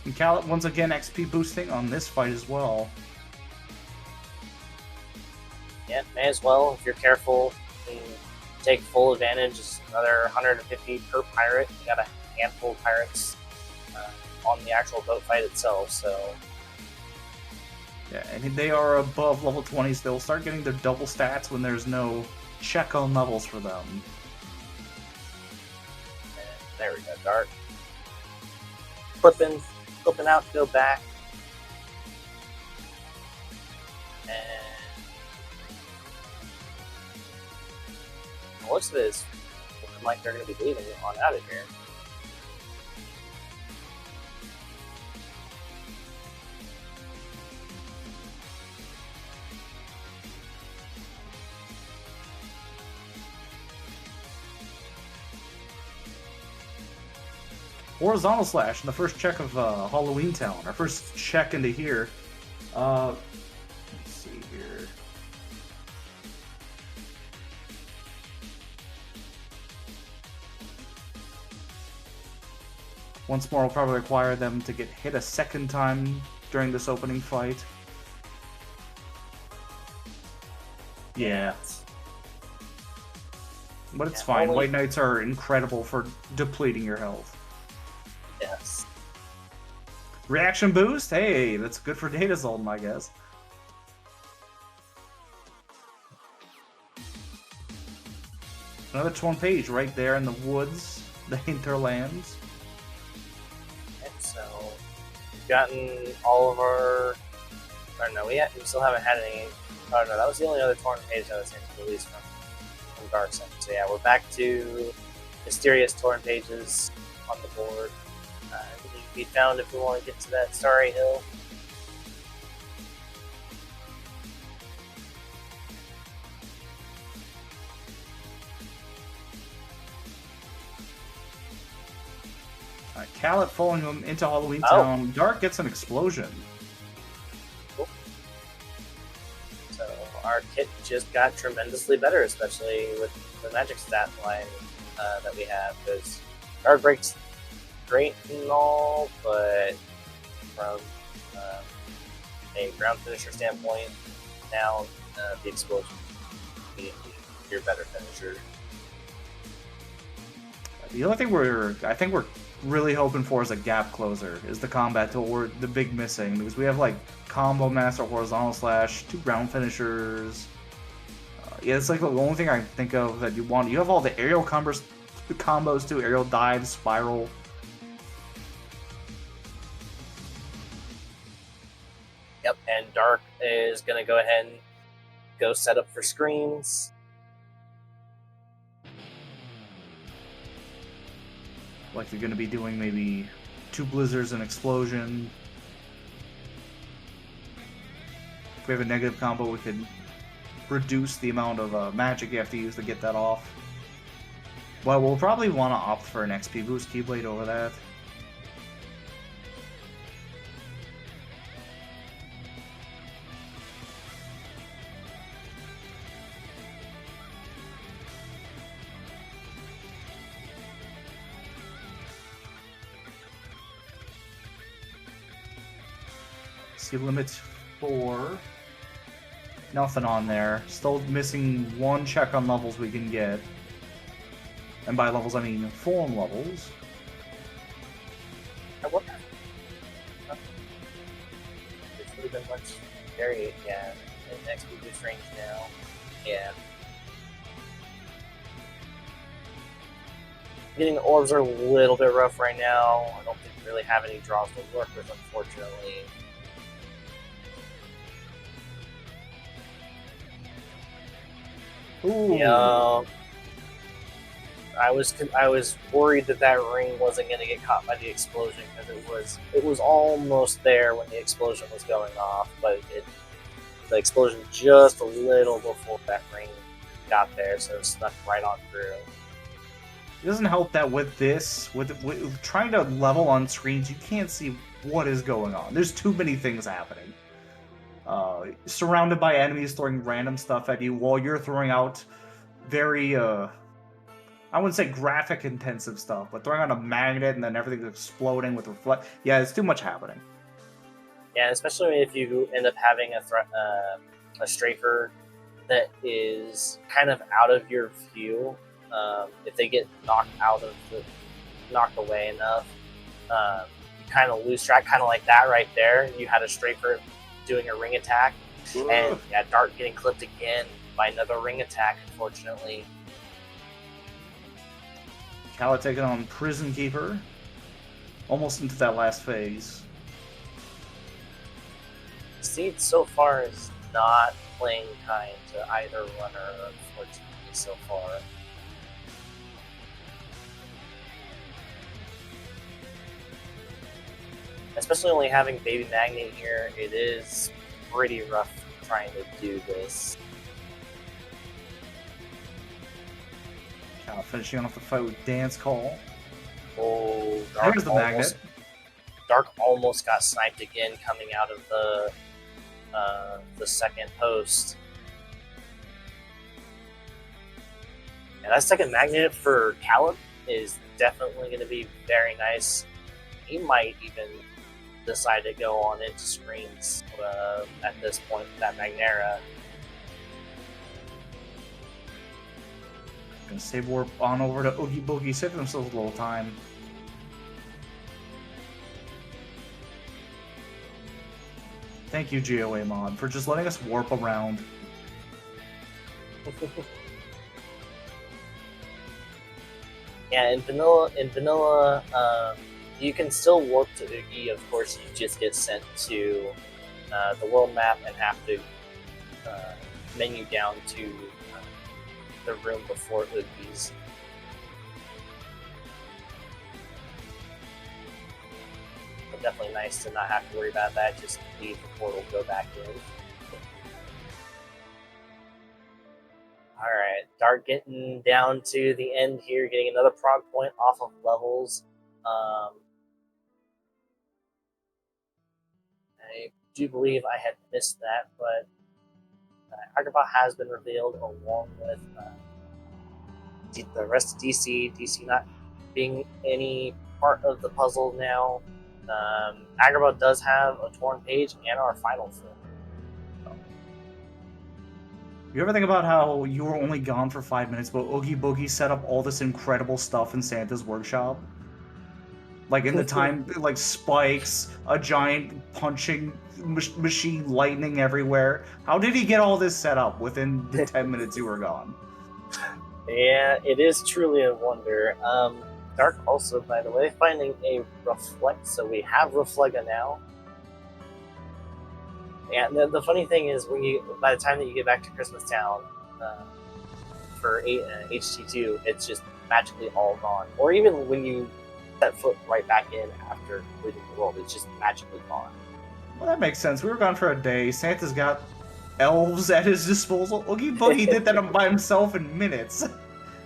And Kallat, once again, XP boosting on this fight as well. Yeah, may as well. If you're careful, you can take full advantage. It's another 150 per pirate. You got a handful of pirates on the actual boat fight itself, so... Yeah, and they are above level 20s. They'll start getting their double stats when there's no check on levels for them. And there we go, Dark. Flipping out, go back. And... the looks of it is looking like they're going to be leaving on out of here. Horizontal slash in the first check of Halloween Town. Our first check into here. Let's see here. Once more, will probably require them to get hit a second time during this opening fight. Yeah. But it's fine. White Knights are incredible for depleting your health. Yes. Reaction boost? Hey, that's good for Data Zoltan, I guess. Another torn page right there in the woods, the hinterlands. And so we've gotten all of our... Or no, we still haven't had any Oh no, that was the only other tournament page that was released from Darknesm. So yeah, we're back to mysterious torrent pages on the board. They need to be found if we want to get to that Starry Hill. Kallat falling him into Halloween Town. Dark gets an explosion. Cool. So our kit just got tremendously better, especially with the magic stat line that we have. Because Dark breaks great and all, but from a ground finisher standpoint, now the explosion being your better finisher. The only thing I think we're really hoping for is a gap closer, is the combat tool. We're the big missing, because we have like combo master, horizontal slash, 2 ground finishers. Yeah, it's like the only thing I can think of that you want. You have all the aerial combos too, aerial dive, spiral. Yep, and Dark is going to go ahead and go set up for screens. Like they're going to be doing maybe 2 blizzards and explosion. If we have a negative combo, we could reduce the amount of magic you have to use to get that off. Well, we'll probably want to opt for an XP boost Keyblade over that. See limit 4. Nothing on there. Still missing 1 check on levels we can get. And by levels, I mean form levels. I wonder. This would have been much very, yeah. And XP boost range now. Yeah. Getting orbs are a little bit rough right now. I don't think we really have any draws to work with, unfortunately. Ooh. Yeah. I was worried that ring wasn't going to get caught by the explosion, because it was almost there when the explosion was going off, but the explosion just a little before that ring got there, so it snuck right on through. It doesn't help that with this, with trying to level on screens, you can't see what is going on. There's too many things happening. Surrounded by enemies throwing random stuff at you while you're throwing out very, I wouldn't say graphic intensive stuff, but throwing out a magnet and then everything's exploding with reflect. Yeah, it's too much happening. Yeah, especially if you end up having a strafer that is kind of out of your view. If they get knocked away enough, you kind of lose track, kind of like that right there. You had a strafer doing a ring attack, and yeah, Dark getting clipped again by another ring attack, unfortunately. Kallat taking on Prison Keeper, almost into that last phase. Seed so far is not playing kind to either runner, unfortunately, so far. Especially only having Baby Magnet here, it is pretty rough trying to do this. Finishing off the fight with Dance Call. Oh, There's the magnet. Dark almost got sniped again coming out of the second post. And that second magnet for Kallat is definitely going to be very nice. He might even decide to go on into screens at this point with that Magnera. Gonna save warp on over to Oogie Boogie, save themselves a little time. Thank you, GOA Mod, for just letting us warp around. Yeah, in vanilla, you can still warp to Oogie. Of course, you just get sent to the world map and have to menu down to the room before Oogie's. But definitely nice to not have to worry about that. Just leave the portal, go back in. Alright, Dark getting down to the end here, getting another prog point off of levels. I do believe I had missed that, but Agrabah has been revealed along with the rest of DC. DC not being any part of the puzzle now. Agrabah does have a torn page and our final film. You ever think about how you were only gone for 5 minutes, but Oogie Boogie set up all this incredible stuff in Santa's workshop? Like in the time, like spikes, a giant punching machine, lightning everywhere. How did he get all this set up within the 10 minutes you were gone? Yeah, it is truly a wonder. Dark also, by the way, finding a Reflect, so we have Reflega now. And the funny thing is, by the time that you get back to Christmas Town for HT2, it's just magically all gone. Or even when you set foot right back in after completing the world, it's just magically gone. Well, that makes sense. We were gone for a day. Santa's got elves at his disposal. Oogie Boogie did that by himself in minutes. I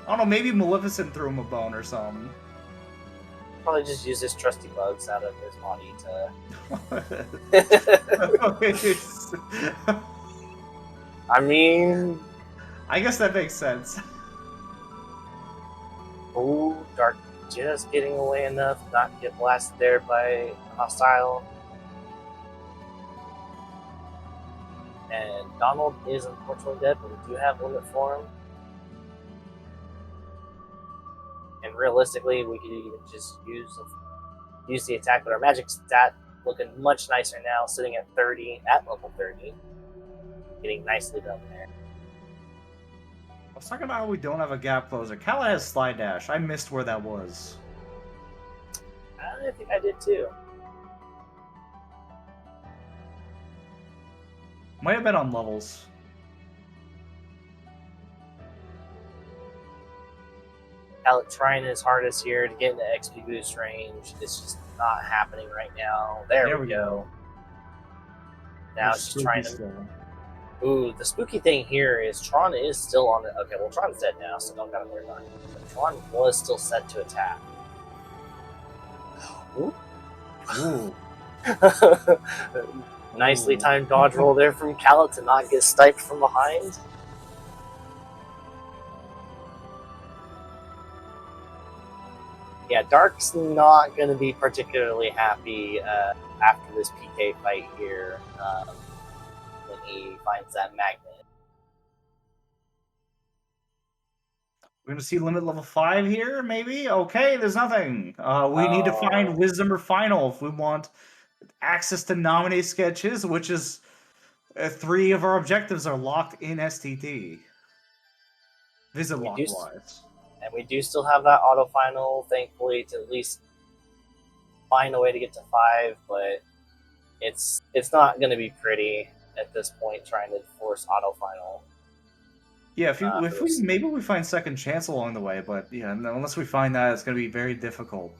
don't know, maybe Maleficent threw him a bone or something. Probably just use his trusty bugs out of his body to... I mean... I guess that makes sense. Ooh, Dark just getting away enough not to get blasted there by hostile. And Donald is unfortunately dead, but we do have limit for him. And realistically, we could even just use the attack, but our magic stat looking much nicer now, sitting at 30, at level 30. Getting nicely done there. I was talking about how we don't have a gap closer. Kallat has slide dash. I missed where that was. I think I did too. Might have been on levels. Kallat trying his hardest here to get into XP boost range. It's just not happening right now. There we go. Now it's just trying to... Still. Ooh, the spooky thing here is Tron is still on it. Okay, well, Tron's dead now, so don't gotta worry about it. But Tron was still set to attack. Ooh. Ooh. Nicely timed dodge roll there from Kallat to not get sniped from behind. Yeah, Dark's not going to be particularly happy after this PK fight here when he finds that magnet. We're going to see limit level 5 here, maybe? Okay, there's nothing. We need to find Wisdom or Final if we want access to nominate sketches, which is 3 of our objectives are locked in STT. Visit lock-wise. And we do still have that auto final, thankfully, to at least find a way to get to 5, but it's not going to be pretty at this point trying to force auto final. Yeah, maybe we find second chance along the way, but yeah, unless we find that, it's going to be very difficult.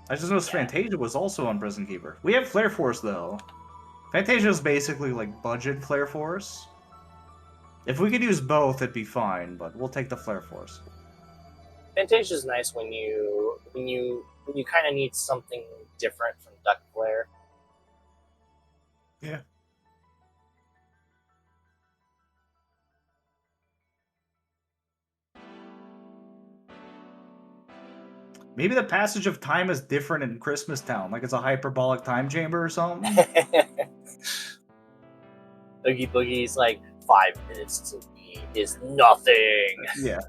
I just noticed Fantasia was also on Prison Keeper. We have Flare Force though. Fantasia is basically like budget Flare Force. If we could use both, it'd be fine, but we'll take the Flare Force. Fantasia's nice when you kind of need something different from Duck Flare. Yeah. Maybe the passage of time is different in Christmas Town, like it's a hyperbolic time chamber or something. Oogie Boogie's like 5 minutes to me is nothing. Yeah.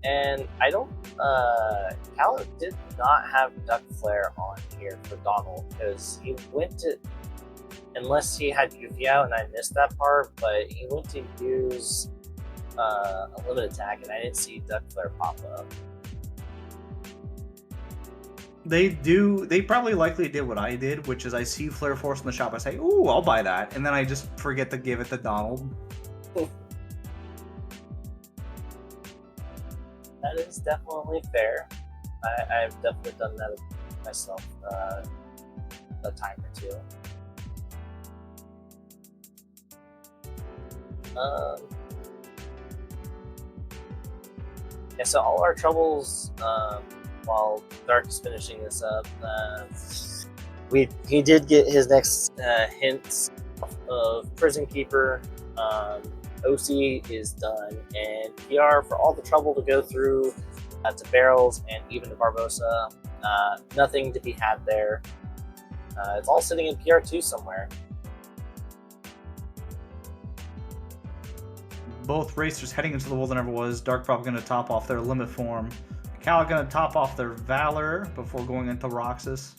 And I don't, Kallat did not have Duck Flare on here for Donald because he went to, unless he had Goofy out and I missed that part, but he went to use a limited attack and I didn't see Duck Flare pop up. They probably likely did what I did, which is I see Flare Force in the shop, I say, ooh, I'll buy that, and then I just forget to give it to Donald. That is definitely fair. I've definitely done that myself a time or two. Yeah, so all our troubles while Dark is finishing this up, he did get his next hints of Prison Keeper. OC is done, and PR, for all the trouble to go through to Barrels and even to Barbosa, nothing to be had there. It's all sitting in PR2 somewhere. Both racers heading into the World That Never Was. Dark probably going to top off their Limit Form. Kallat going to top off their Valor before going into Roxas.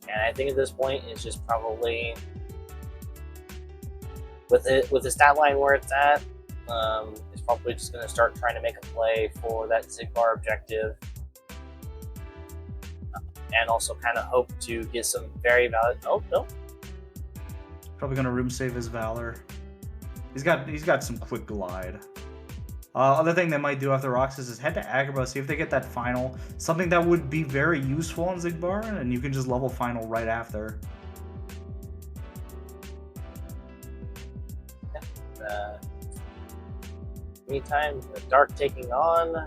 And I think at this point it's just probably with the stat line where it's at, it's probably just going to start trying to make a play for that Zigbar objective, and also kind of hope to get some very valid. Oh no! Probably going to room save his Valor. He's got some quick glide. Other thing they might do after Roxas is head to Agrabah, see if they get that final. Something that would be very useful on Zigbar, and you can just level final right after. Meantime, Dark taking on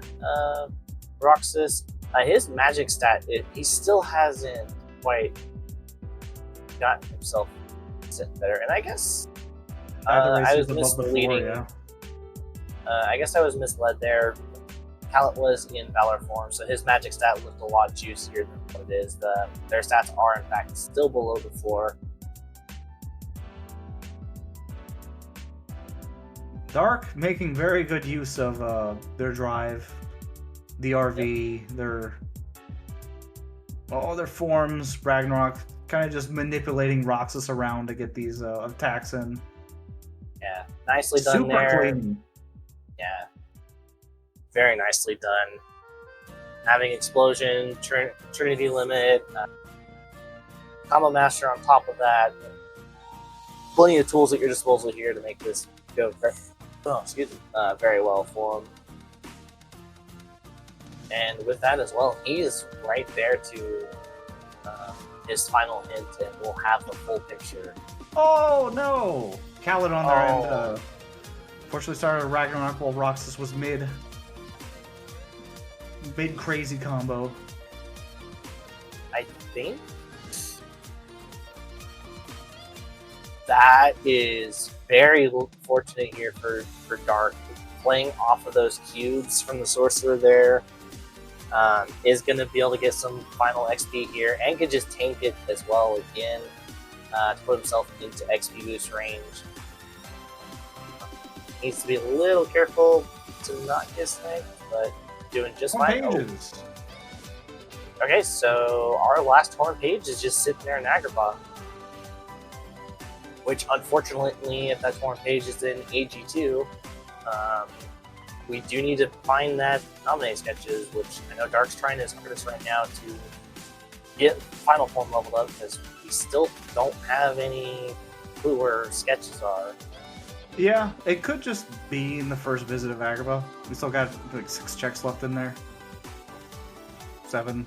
Roxas. His magic stat, he still hasn't quite gotten himself sitting better. And I guess I was misleading. Yeah. I guess I was misled there. Kallat was in Valor form, so his magic stat looked a lot juicier than what it is. Their stats are, in fact, still below the floor. Dark making very good use of their drive, the RV, their forms, Ragnarok, kind of just manipulating Roxas around to get these attacks in. Yeah, nicely done. Super there. Clean. Yeah, very nicely done. Having Explosion, Trinity Limit, Combo Master on top of that. Plenty of tools at your disposal here to make this go very well for him. And with that as well, he is right there to his final hint, and we'll have the full picture. Oh no! Kallat on their end. Fortunately started Ragnarok while Roxas was mid. Big crazy combo. I think that is very fortunate here for Dark. Playing off of those cubes from the Sorcerer there is going to be able to get some final XP here, and could just tank it as well again to put himself into XP boost range. Needs to be a little careful to not get sniped, but doing just fine. Okay, so our last Horn Page is just sitting there in Agrabah. Which, unfortunately, if that Horn Page is in AG2, we do need to find that Nominate Sketches, which I know Dark's trying his hardest right now to get Final Form leveled up, because we still don't have any clue where sketches are. Yeah, it could just be in the first visit of Agrabah. We still got like 6 checks left in there. 7.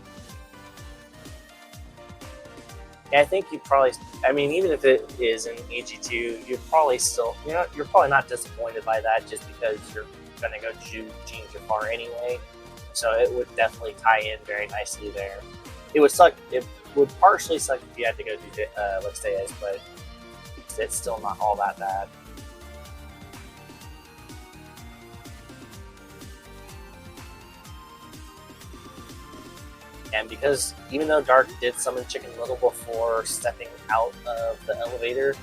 Yeah, I think you probably, I mean, even if it is in AG2, you're probably still, you're probably not disappointed by that, just because you're going to go change your car anyway. So it would definitely tie in very nicely there. It would suck, it would partially suck if you had to go do Let's Stay As, but it's still not all that bad. And because even though Dark did summon Chicken Little before stepping out of the elevator,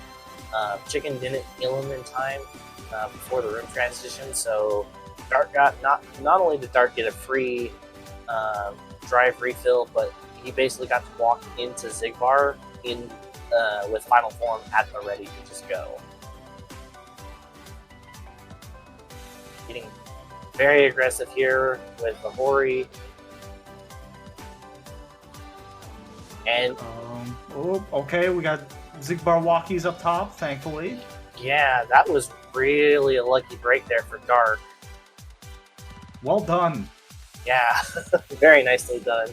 Chicken didn't heal him in time before the room transition. So Dark got not only did Dark get a free drive refill, but he basically got to walk into Zigbar in with final form at the ready to just go. Getting very aggressive here with the Hori. And oh, okay, we got Zigbar walkies up top, thankfully. yeah, that was really a lucky break there for Dark. Well done. Yeah, very nicely done.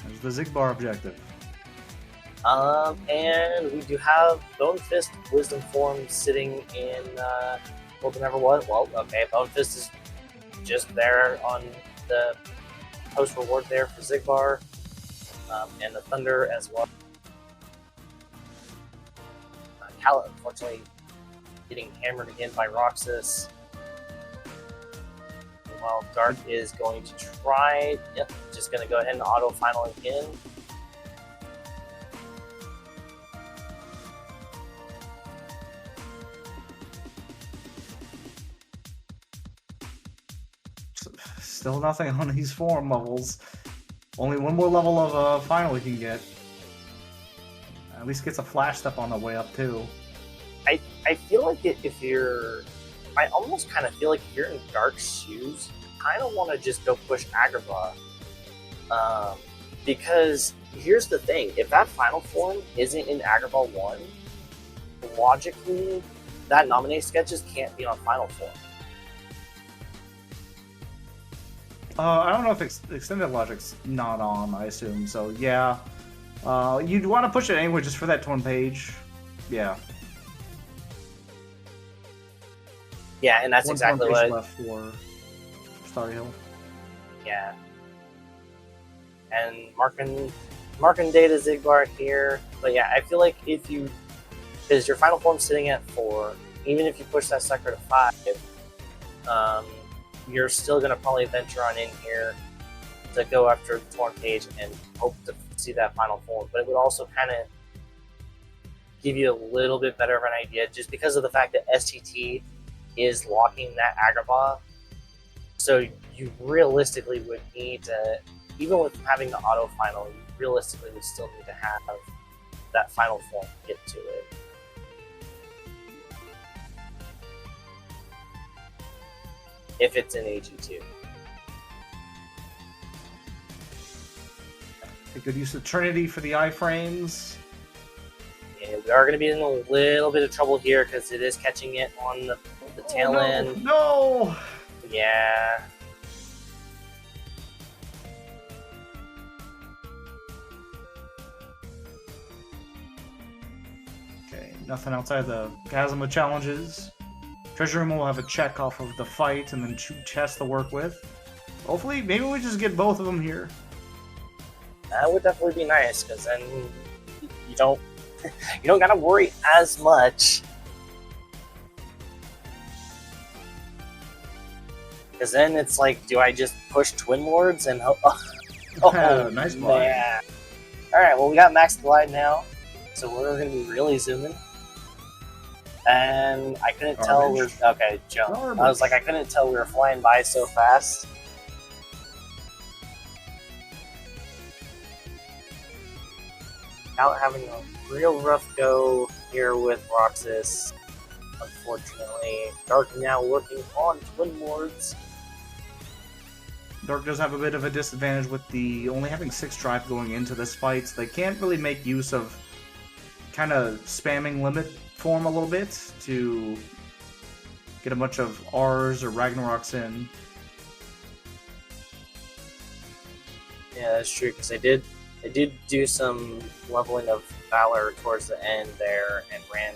There's the Zigbar objective. And we do have Bone Fist Wisdom Form sitting in well, never was. Well, okay, Bone Fist is just there on the post reward there for Zigbar, and the Thunder as well. Kallat, unfortunately, getting hammered again by Roxas. While Dark is going to try, yep, just going to go ahead and auto final again. Still nothing on these form levels. Only one more level of final he can get. At least gets a flash step on the way up too. I feel like if you're, I almost kind of feel like if you're in Dark's shoes, you kind of want to just go push Agrabah. Because here's the thing, if that final form isn't in Agrabah 1, logically, that nominate sketches can't be on final form. I don't know if extended logic's not on, I assume, so yeah. You'd want to push it anyway just for that torn page. Yeah. Yeah, and that's exactly what left for Starry Hill. Yeah. And marking data Zigbar here. But yeah, I feel like if you, because your final form's sitting at 4, even if you push that sucker to 5, you're still going to probably venture on in here to go after the torn page and hope to see that final form. But it would also kind of give you a little bit better of an idea just because of the fact that STT is locking that Agrabah. So you realistically would need to, even with having the auto final, you realistically would still need to have that final form get to it. If it's in AG2. A good use of Trinity for the iframes. Yeah, we are going to be in a little bit of trouble here because it is catching it on the tail end. No! Yeah. Okay, nothing outside the Chasm of challenges. Treasure Room will have a check off of the fight and then 2 chests to work with. Hopefully, maybe we just get both of them here. That would definitely be nice because then you don't gotta worry as much. Because then it's like, do I just push Twin Lords and hope? Oh, nice glide. Yeah. All right, well we got max glide now, so we're gonna be really zooming. And I couldn't tell we're okay. Jump. Garbage. I was like, I couldn't tell we were flying by so fast. Out having a real rough go here with Roxas. Unfortunately, Dark now working on Twin Lords. Dark does have a bit of a disadvantage with the only having 6 drive going into this fight, so they can't really make use of kind of spamming limit form a little bit to get a bunch of R's or Ragnaroks in. Yeah, that's true, because they did do some leveling of Valor towards the end there and ran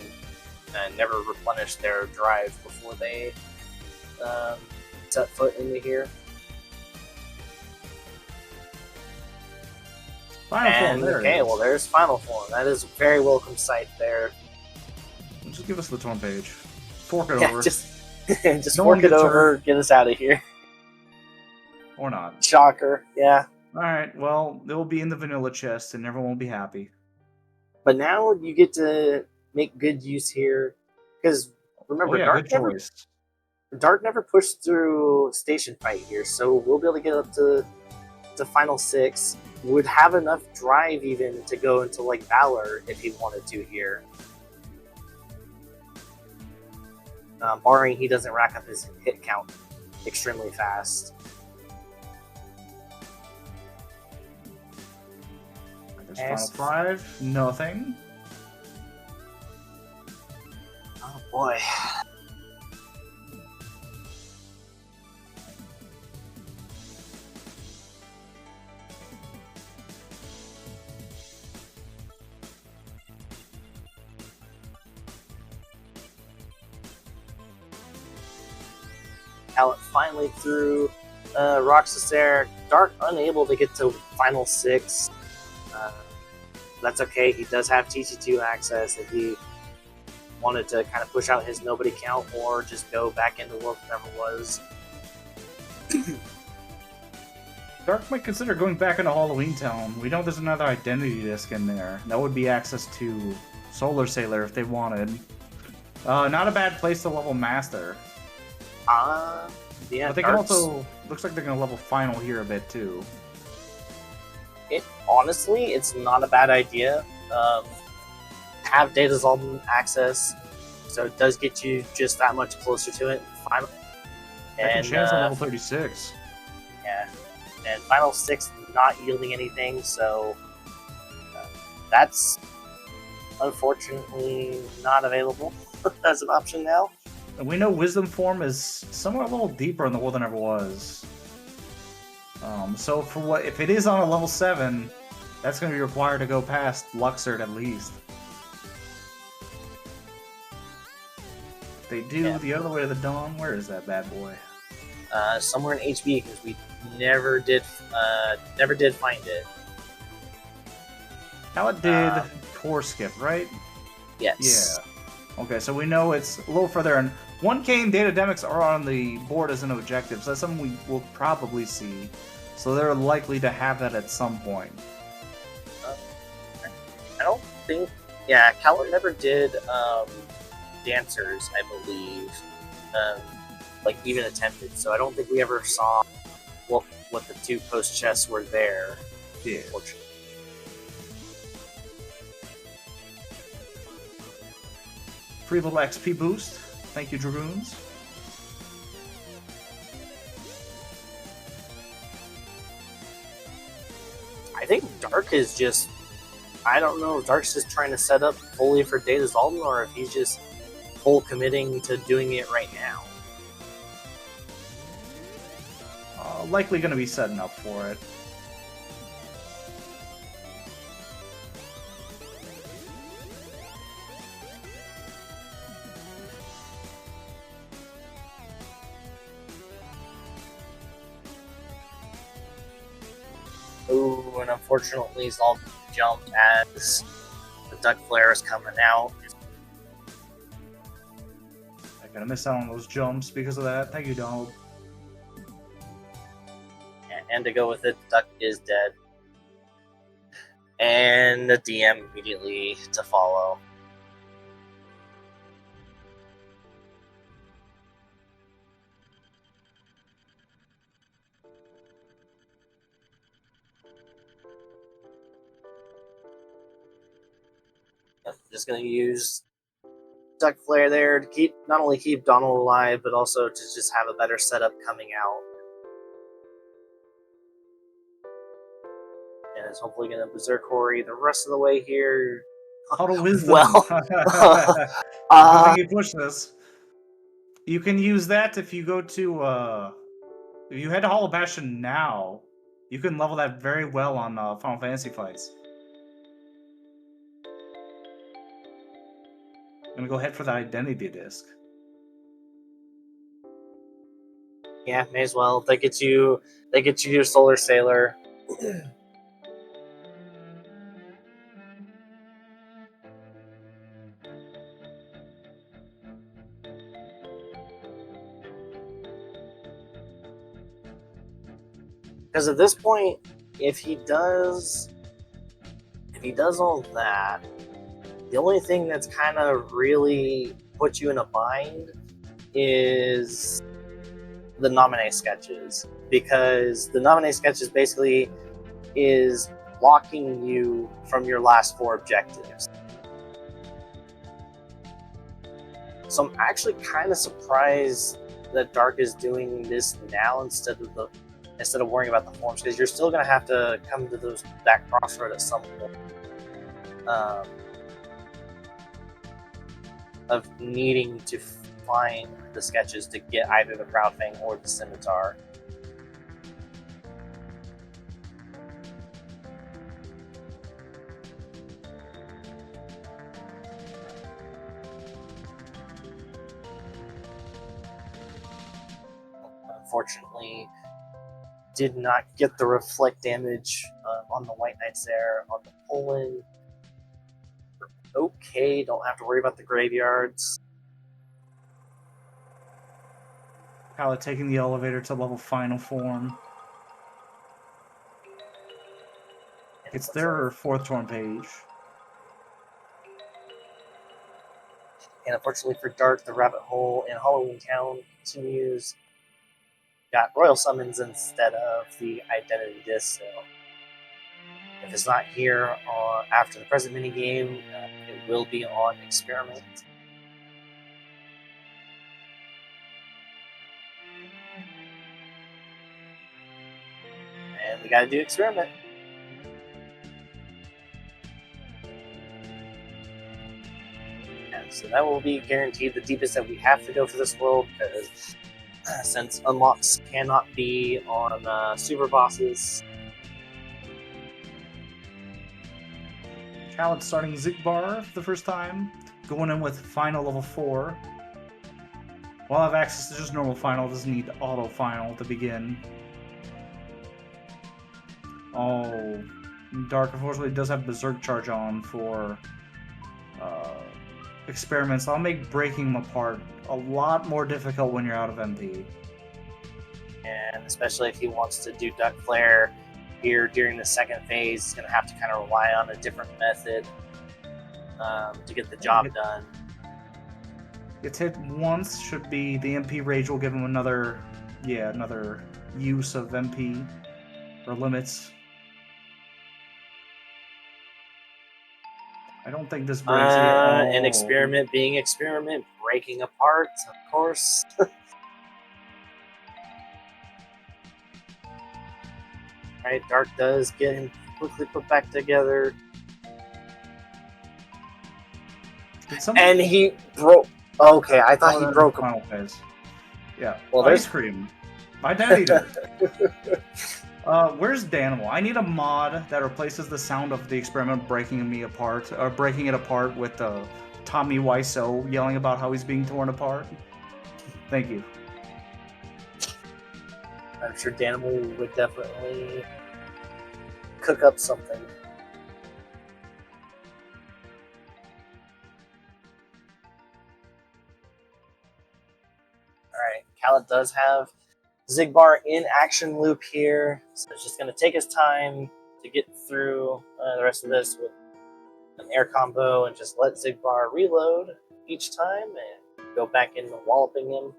and never replenished their drive before they set foot into here. Final form, there okay, it is. well there's final form. That is a very welcome sight there. Just give us the torn page. Fork it Yeah, over. just No fork one it gets over, hurt. get us out of here. Or not. Shocker, yeah. Alright, well, it will be in the vanilla chest and everyone will be happy. But now you get to make good use here. Because remember, Dark never pushed through station fight here, so we'll be able to get up to final 6. would have enough drive even to go into like Valor if he wanted to here. Barring he doesn't rack up his hit count extremely fast. There's final 5, nothing. Oh boy. Kallat finally threw Roxas there. Dark unable to get to final 6. That's okay. He does have TT2 access if he wanted to kind of push out his nobody count or just go back into what never was. Dark might consider going back into Halloween Town. We know there's another identity disc in there. That would be access to Solar Sailor if they wanted. Not a bad place to level Master. Yeah, but they can also... Looks like they're going to level Final here a bit, too. Honestly, it's not a bad idea. Have Data Zaldin access, so it does get you just that much closer to it. Final. Second chance on level 36. Yeah. And Final 6 not yielding anything, so that's unfortunately not available as an option now. And we know Wisdom Form is somewhere a little deeper in the world than ever was. So for what if it is on a level 7, that's going to be required to go past Luxord at least. If they do the other way to the Dawn, where is that bad boy? Somewhere in HB, because we never did find it. Kallat did Core Skip, right? Yes. Yeah. Okay, so we know it's a little further, and 1K and Data Demics are on the board as an objective, so that's something we will probably see. So they're likely to have that at some point. I don't think... Yeah, Kallat never did Dancers, I believe. Like, even attempted, so I don't think we ever saw what the 2 post chests were there. Yeah. Unfortunately. Free little XP boost. Thank you, Dragoons. I think Dark is just... I don't know if Dark's just trying to set up fully for Data Zaldin or if he's just full committing to doing it right now. Likely going to be setting up for it. Ooh, and unfortunately Zaldin jumped as the Duck Flare is coming out. I'm going to miss out on those jumps because of that. Thank you, Donald. And to go with it, Duck is dead. And the DM immediately to follow. Just going to use Duck Flare there to not only keep Donald alive, but also to just have a better setup coming out. And it's hopefully going to Berserk Hori the rest of the way here. Auto Wisdom. Well, I think you push this. You can use that if you go to, if you head to Hollow Bastion now, you can level that very well on Final Fantasy fights. I'm gonna go head for the identity disc. Yeah, may as well. They get you your Solar Sailor. Because at this point, if he does all that, the only thing that's kind of really put you in a bind is the nominee sketches, because the nominee sketches basically is blocking you from your last 4 objectives. So I'm actually kind of surprised that Dark is doing this now instead of worrying about the forms, because you're still going to have to come to that crossroad at some point of needing to find the sketches to get either the Proudfang or the Scimitar. Unfortunately, did not get the reflect damage on the White Knights there. On the Poland, okay, don't have to worry about the graveyards. Kallat taking the elevator to level final form. It's their 4th torn page. And unfortunately for Dark, the rabbit hole in Halloween Town continues. Got Royal Summons instead of the Identity Disc, so if it's not here after the present minigame, it will be on Experiment. And we gotta do Experiment. And so that will be guaranteed the deepest that we have to go for this world, because since unlocks cannot be on super bosses. Kallat starting Zigbar for the first time, going in with final level 4. While I have access to just normal final, doesn't need auto final to begin. Oh, Dark unfortunately does have Berserk Charge on for experiments. I'll make breaking them apart a lot more difficult when you're out of MP. And especially if he wants to do Duck Flare here during the second phase, he's going to have to kind of rely on a different method to get the job done. Gets hit once, should be the MP Rage will give him another use of MP or limits. I don't think this breaks it. An Experiment being Experiment, breaking apart, of course. Alright, Dark does get him quickly put back together. And he broke. Okay, I thought he broke final phase. Yeah. Well, Ice cream. My daddy did. Where's Danimal? I need a mod that replaces the sound of the Experiment breaking me apart, or breaking it apart with Tommy Wiseau yelling about how he's being torn apart. Thank you. I'm sure Danimal would definitely cook up something. Alright, Kallat does have Zigbar in action loop here, so it's just going to take his time to get through the rest of this with an air combo and just let Zigbar reload each time and go back into walloping him.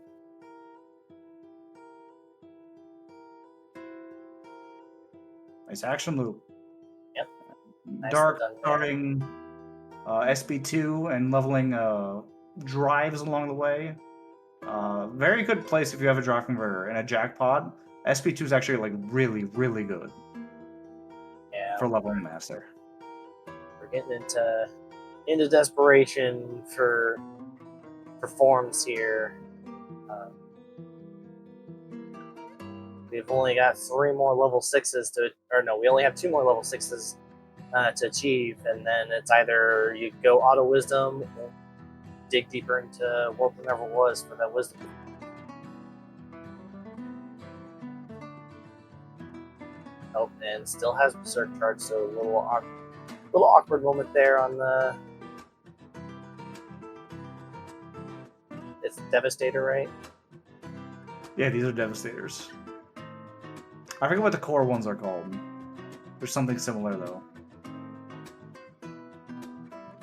Nice action loop. Yep. Dark starting SB2 and leveling drives along the way. Very good place if you have a drive converter and a jackpot. SB2 is actually like really, really good. Yeah. For leveling master. We're getting into desperation for forms here. We've only got 3 more level 6s we only have 2 more level 6s to achieve, and then it's either you go auto wisdom or dig deeper into World That Never Was for that wisdom. Oh, and still has Berserk Charge, so a little awkward moment there on the. It's Devastator, right? Yeah, these are Devastators. I forget what the core ones are called. There's something similar though.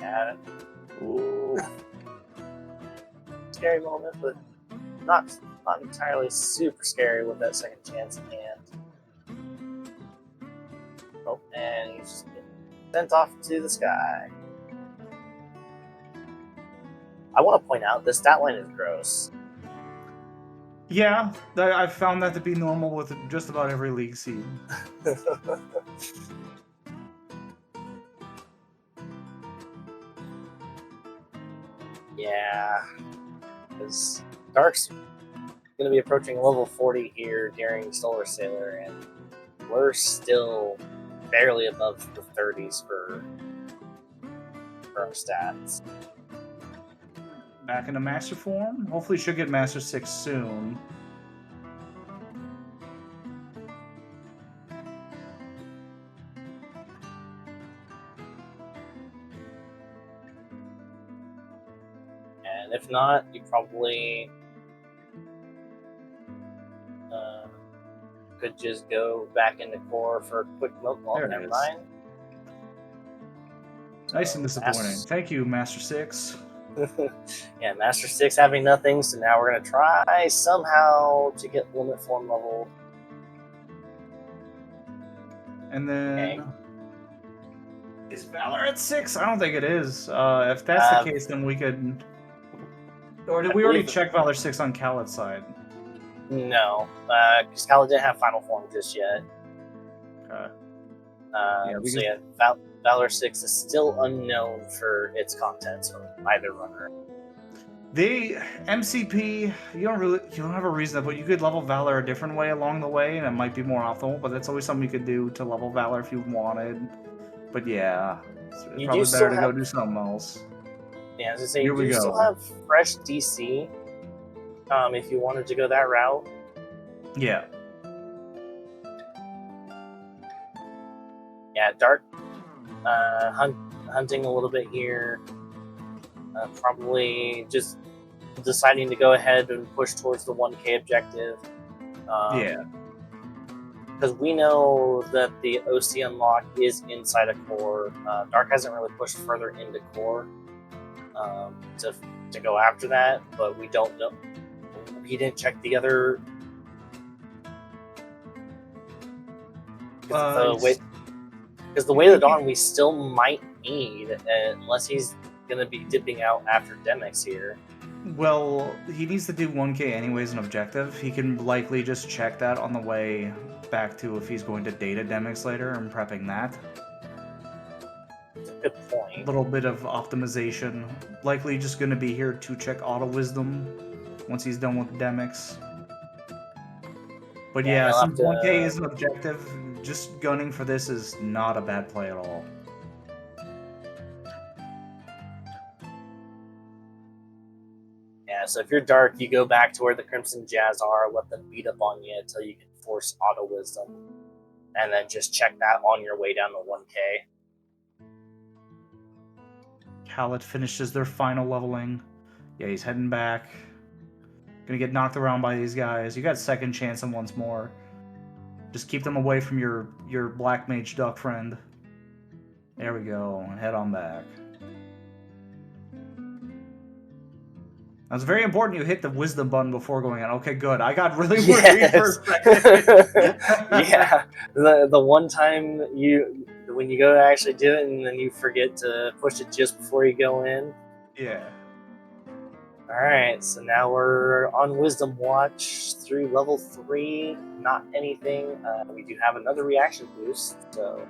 Got it. Ooh. Scary moment, but not entirely super scary with that second chance in hand. Oh, and just get sent off to the sky. I want to point out this stat line is gross. Yeah, I've found that to be normal with just about every league seed. Yeah, because Dark's going to be approaching level 40 here during Solar Sailor, and we're still barely above the 30s for our stats. Back into Master form. Hopefully should get Master 6 soon. And if not, you probably could just go back into core for a quick milk ball. There it Never is. mind. Nice and disappointing. Thank you, Master 6. Yeah, Master 6 having nothing, so now we're going to try somehow to get limit form level. And then... Okay. Is Valor at 6? I don't think it is. If that's the case, then we could... Or did we already check Valor 6 on Kallat's side? No, because Kallat didn't have final form just yet. Okay. So yeah, Valor 6 is still unknown for its contents from either runner. The MCP, you don't have a reason, but you could level Valor a different way along the way, and it might be more optimal. But that's always something you could do to level Valor if you wanted. But yeah, it's probably better to go do something else. Yeah, as I say, you do still have fresh DC. If you wanted to go that route. Yeah. Yeah, Dark hunting a little bit here. Probably just deciding to go ahead and push towards the 1K objective. Yeah. Because we know that the OC unlock is inside a core. Dark hasn't really pushed further into core to go after that, but we don't know. He didn't check the other. Because the way of the Dawn we still might need, unless he's going to be dipping out after Demix here. Well, he needs to do 1K anyways an objective. He can likely just check that on the way back to if he's going to data Demix later and prepping that. That's a good point. A little bit of optimization. Likely just going to be here to check Auto Wisdom once he's done with Demix. But yeah, since 1K is an objective, just gunning for this is not a bad play at all. Yeah, so if you're Dark, you go back to where the Crimson Jazz are, let them beat up on you until you can force Auto Wisdom, and then just check that on your way down to 1K. Kallat finishes their final leveling. Yeah, he's heading back. Gonna get knocked around by these guys. You got second chance and once more. Just keep them away from your Black Mage Duck friend. There we go. Head on back. It's very important you hit the wisdom button before going on. Okay, good. I got really worried for a second. Yeah, the one time when you go to actually do it and then you forget to push it just before you go in. Yeah. Alright, so now we're on Wisdom Watch through level 3. Not anything. We do have another reaction boost, so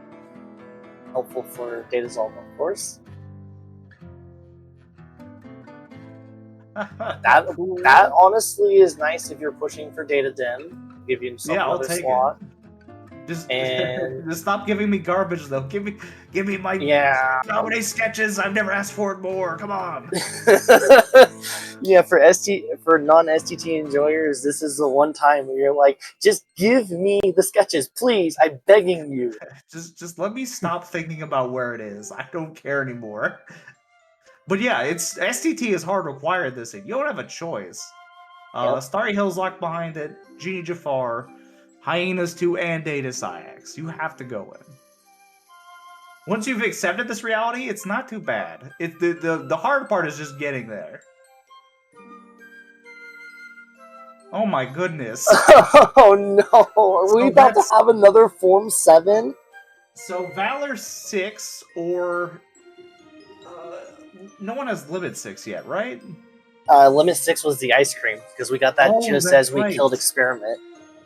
helpful for Data Zolm, of course. that honestly is nice if you're pushing for Data Dem. Give you another slot. Just stop giving me garbage though. Give me my comedy sketches. I've never asked for it more. Come on. Yeah, for non-STT enjoyers, this is the one time where you're like, just give me the sketches, please. I'm begging you. Just let me stop thinking about where it is. I don't care anymore. But yeah, it's STT is hard required this thing. You don't have a choice. Starry Hill's locked behind it. Genie Jafar, Hyenas 2, and Data Syax. You have to go in. Once you've accepted this reality, it's not too bad. The hard part is just getting there. Oh my goodness. Oh no. Are we about to have another Form 7? So Valor 6 or no one has Limit 6 yet, right? Limit 6 was the ice cream, because we got that Oh, just that's as we right. killed Experiment.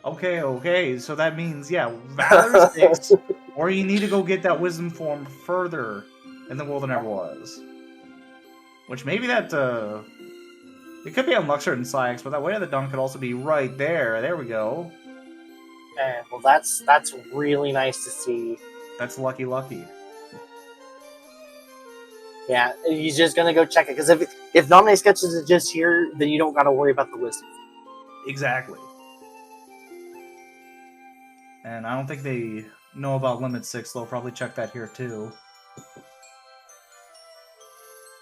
Okay. So that means, yeah, Valor 6, or you need to go get that Wisdom form further in the world that never was. Which maybe that, it could be on Luxor and Sykes, but that Way of the Dawn could also be right there. There we go. Okay, well, that's really nice to see. That's lucky. Yeah, you're just gonna go check it, because if Nominate Sketches is just here, then you don't gotta worry about the wisdom. Exactly. And I don't think they know about Limit 6. They'll probably check that here, too.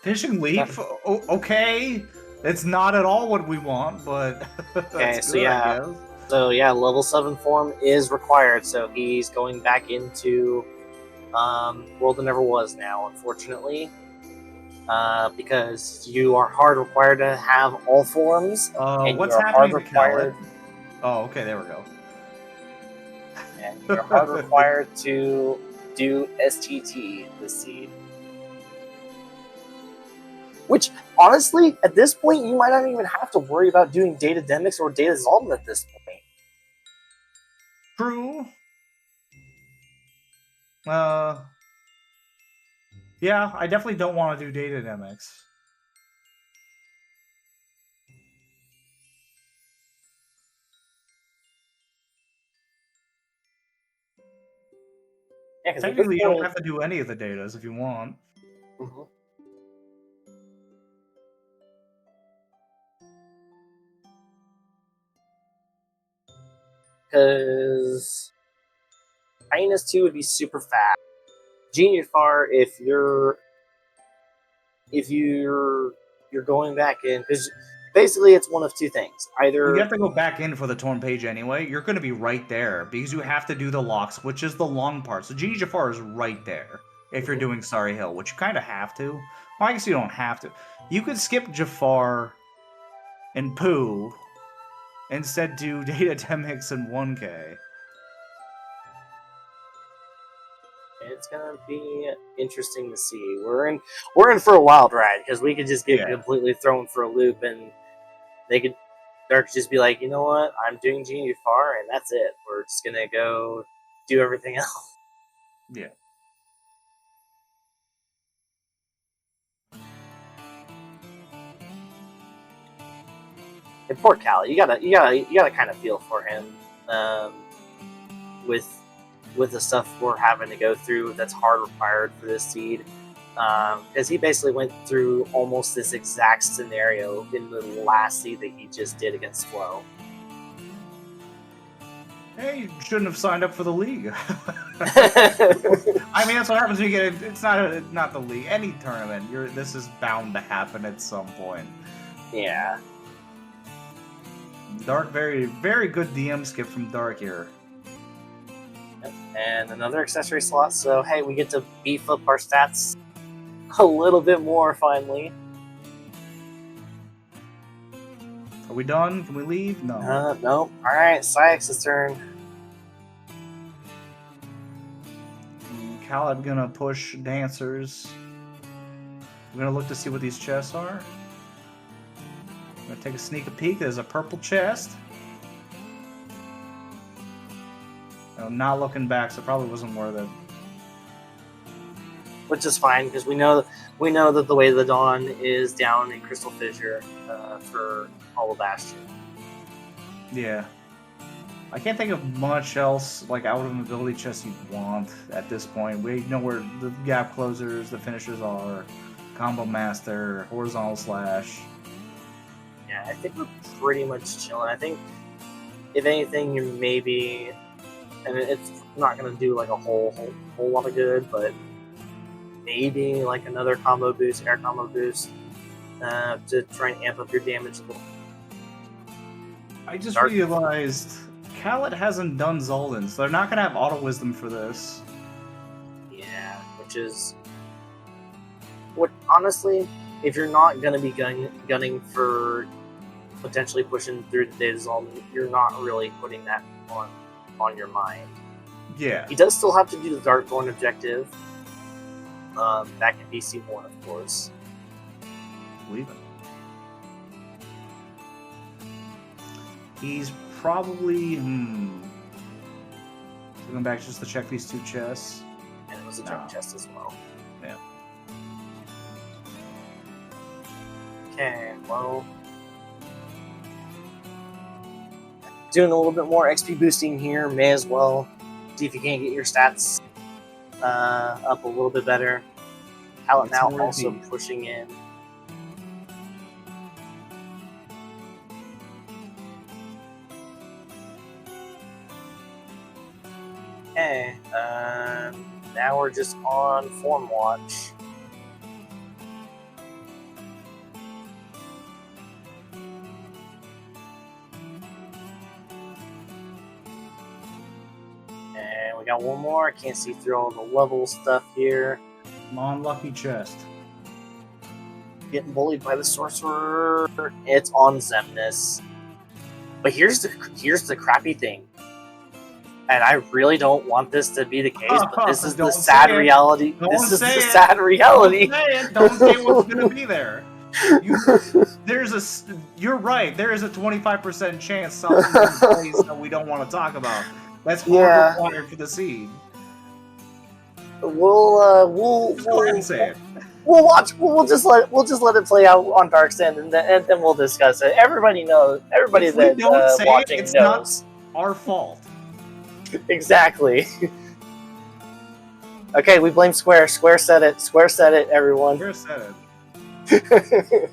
Finishing Leaf? Okay. It's not at all what we want, but that's good, I guess. So yeah, level 7 form is required, so he's going back into World That Never Was now, unfortunately. Because you are hard required to have all forms, and What's you're happening hard to required. Kallat? Oh, okay, there we go. And you're hard required to do STT this seed. Which, honestly, at this point, you might not even have to worry about doing Data Demics or Data Zoltan at this point. True. Yeah, I definitely don't want to do data demics. Yeah, Technically, you don't have to do any of the datas if you want. Because Hyenas 2 would be super fast. Genius Far, if you're going back in, because basically it's one of two things. Either You have to go back in for the torn page anyway. You're going to be right there because you have to do the locks, which is the long part. So Genie Jafar is right there if you're doing Sorry Hill, which you kind of have to. Well, I guess you don't have to. You could skip Jafar and Pooh, instead do Data Demics and 1K. it's gonna be interesting to see. We're in for a wild ride, because we could just get completely thrown for a loop, and Dark could just be like, you know what, I'm doing Genie Far, and that's it. We're just gonna go do everything else. Yeah. And poor Callie, you gotta kind of feel for him, with the stuff we're having to go through that's hard required for this seed, because he basically went through almost this exact scenario in the last seed that he just did against Flo. Hey, you shouldn't have signed up for the league. I mean, that's what happens when you get it. It's not the league. Any tournament, this is bound to happen at some point. Yeah. Dark, very, very good DM skip from Dark here. And another accessory slot, so hey, we get to beef up our stats a little bit more finally. Are we done? Can we leave? No. Nope. Alright, Sykes' turn. Kallat gonna push dancers. We're gonna look to see what these chests are. I'm gonna take a sneak peek. There's a purple chest. I'm not looking back, so it probably wasn't worth it. Which is fine, because we know that the Way of the Dawn is down in Crystal Fissure for Hollow Bastion. Yeah. I can't think of much else like out of an ability chest you want at this point. We know where the gap closers, the finishers are, combo master, horizontal slash. Yeah, I think we're pretty much chilling. I think if anything, you maybe, and it's not gonna do like a whole lot of good, but maybe like another combo boost, air combo boost, to try and amp up your damage a little. I just realized Kallat hasn't done Zoldan, so they're not gonna have auto wisdom for this. Yeah, which is what, honestly, if you're not gonna be gunning for potentially pushing through the Data Zoldan, you're not really putting that on your mind. Yeah. He does still have to do the Darkthorn objective. Back in BC1, of course. Believe it. He's probably going back just to check these two chests. And it was a junk chest as well. Yeah. Okay, well, doing a little bit more XP boosting here. May as well see if you can get your stats up a little bit better. Kallat now also pushing in. Okay, now we're just on form watch. And we got one more. I can't see through all the level stuff here. Non-lucky chest. Getting bullied by the sorcerer. It's on Xemnas. But here's the crappy thing. And I really don't want this to be the case, but this is the sad reality. This is the sad reality. Don't say it. Don't say what's going to be there. You're right. There is a 25% chance something's in place that we don't want to talk about. That's hardwired for the seed. We'll go ahead and say it. We'll watch. We'll just let it play out on Darkstand, and then we'll discuss it. Everybody knows. Everybody that watching it's knows. Not our fault. Exactly. Okay, we blame Square. Square said it. Square said it. Everyone. Square said it.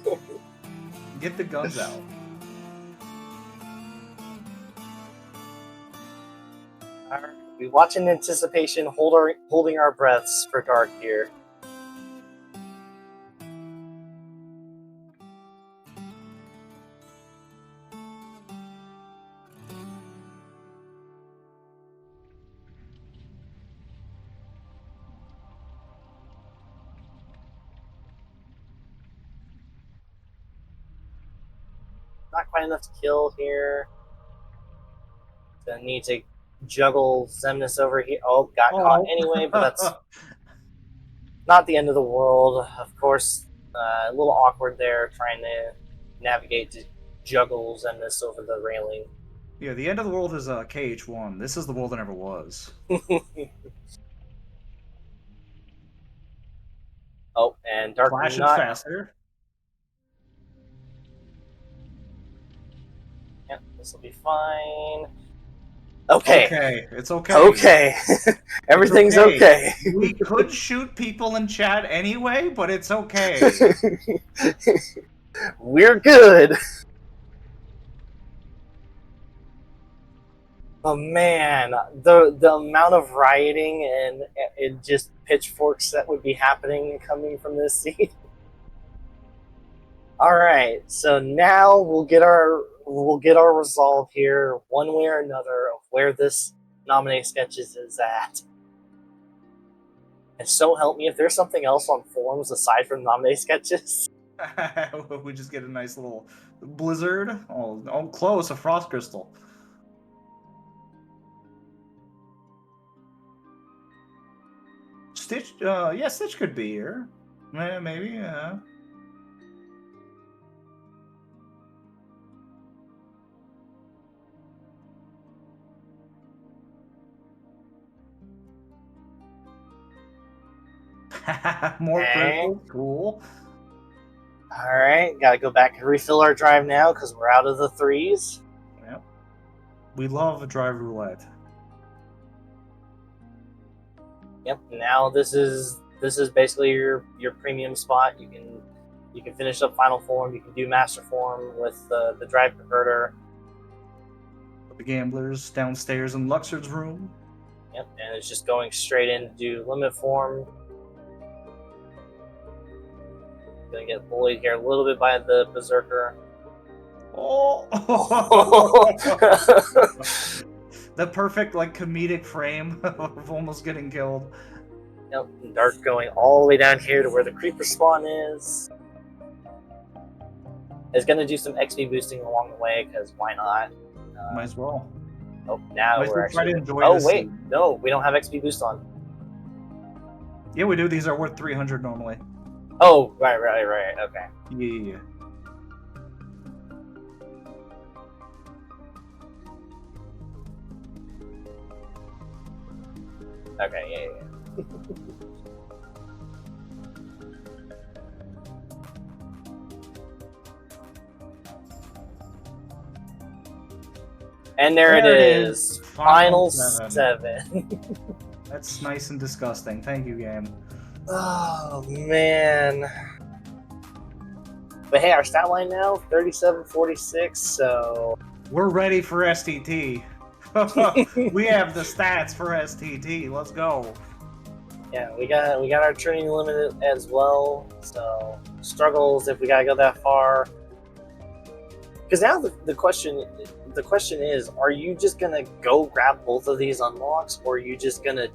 Get the guns out. All right. We watch in anticipation, holding our breaths for Dark here. Not quite enough to kill here. Gonna need to juggle Xemnas over here. Oh, got caught anyway, but that's not the end of the world. Of course, a little awkward there, trying to navigate to juggle Xemnas over the railing. Yeah, the end of the world is KH1. This is the world that never was. Oh, and Dark Flash not faster. Yep, this will be fine. Okay. It's okay. Okay. Everything's okay. We could shoot people in chat anyway, but it's okay. We're good. Oh man, the amount of rioting and just pitchforks that would be happening coming from this scene. All right, so now we'll get our resolve here, one way or another, of where this nominate sketches is at. And so help me, if there's something else on forums aside from nominate sketches. We just get a nice little blizzard. Oh, close, a frost crystal. Stitch, yeah, Stitch could be here. Maybe, yeah. More crystals, cool. Alright, gotta go back and refill our drive now because we're out of the 3s. Yep. We love a drive roulette. Yep, now this is basically your premium spot. You can finish up final form, you can do master form with the drive converter. The gamblers downstairs in Luxord's room. Yep, and it's just going straight in to do limit form. Gonna get bullied here a little bit by the berserker. Oh! The perfect comedic frame of almost getting killed. Yep, and Dark going all the way down here to where the creeper spawn is. It's gonna do some XP boosting along the way because why not? Might as well. Oh, now Might as we're well try to actually. enjoy Oh this wait, scene. no, we don't have XP boost on. Yeah, we do. These are worth 300 normally. Oh, right. Okay. Yeah. Okay, yeah. And there it is. Final 7. That's nice and disgusting. Thank you, game. Oh, man. But hey, our stat line now, 37-46, so... We're ready for STT. We have the stats for STT. Let's go. Yeah, we got our training limit as well, so struggles if we gotta go that far. Because now the question is, are you just gonna go grab both of these unlocks, or are you just gonna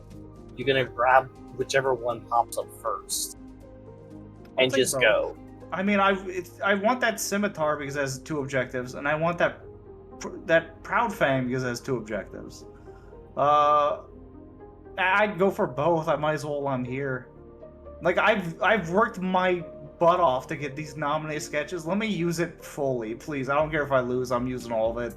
grab whichever one pops up first and just both. go? I mean, I want that scimitar because it has 2 objectives, and I want that proud fang because it has 2 objectives. I'd go for both. I might as well while I'm here. Like I've worked my butt off to get these nominated sketches. Let me use it fully, please. I don't care if I lose. I'm using all of it.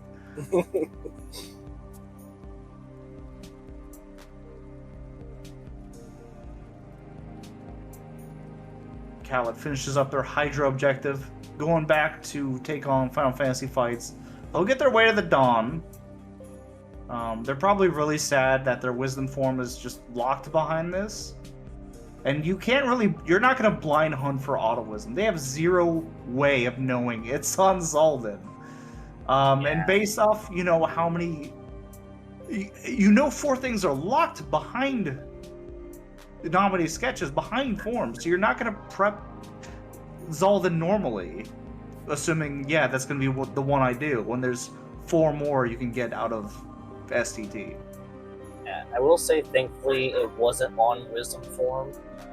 Kallat finishes up their Hydra objective, going back to take on Final Fantasy fights. They'll get their way to the Dawn. They're probably really sad that their Wisdom form is just locked behind this. And you can't really... You're not going to blind hunt for Auto Wisdom. They have 0 way of knowing it's on Zaldin. And based off, you know, how many... You know 4 things are locked behind the nominated sketches, behind forms. So you're not going to prep Zaldin normally. Assuming, yeah, that's going to be the one I do. When there's 4 more you can get out of STT. Yeah, I will say, thankfully, it wasn't on Wisdom form.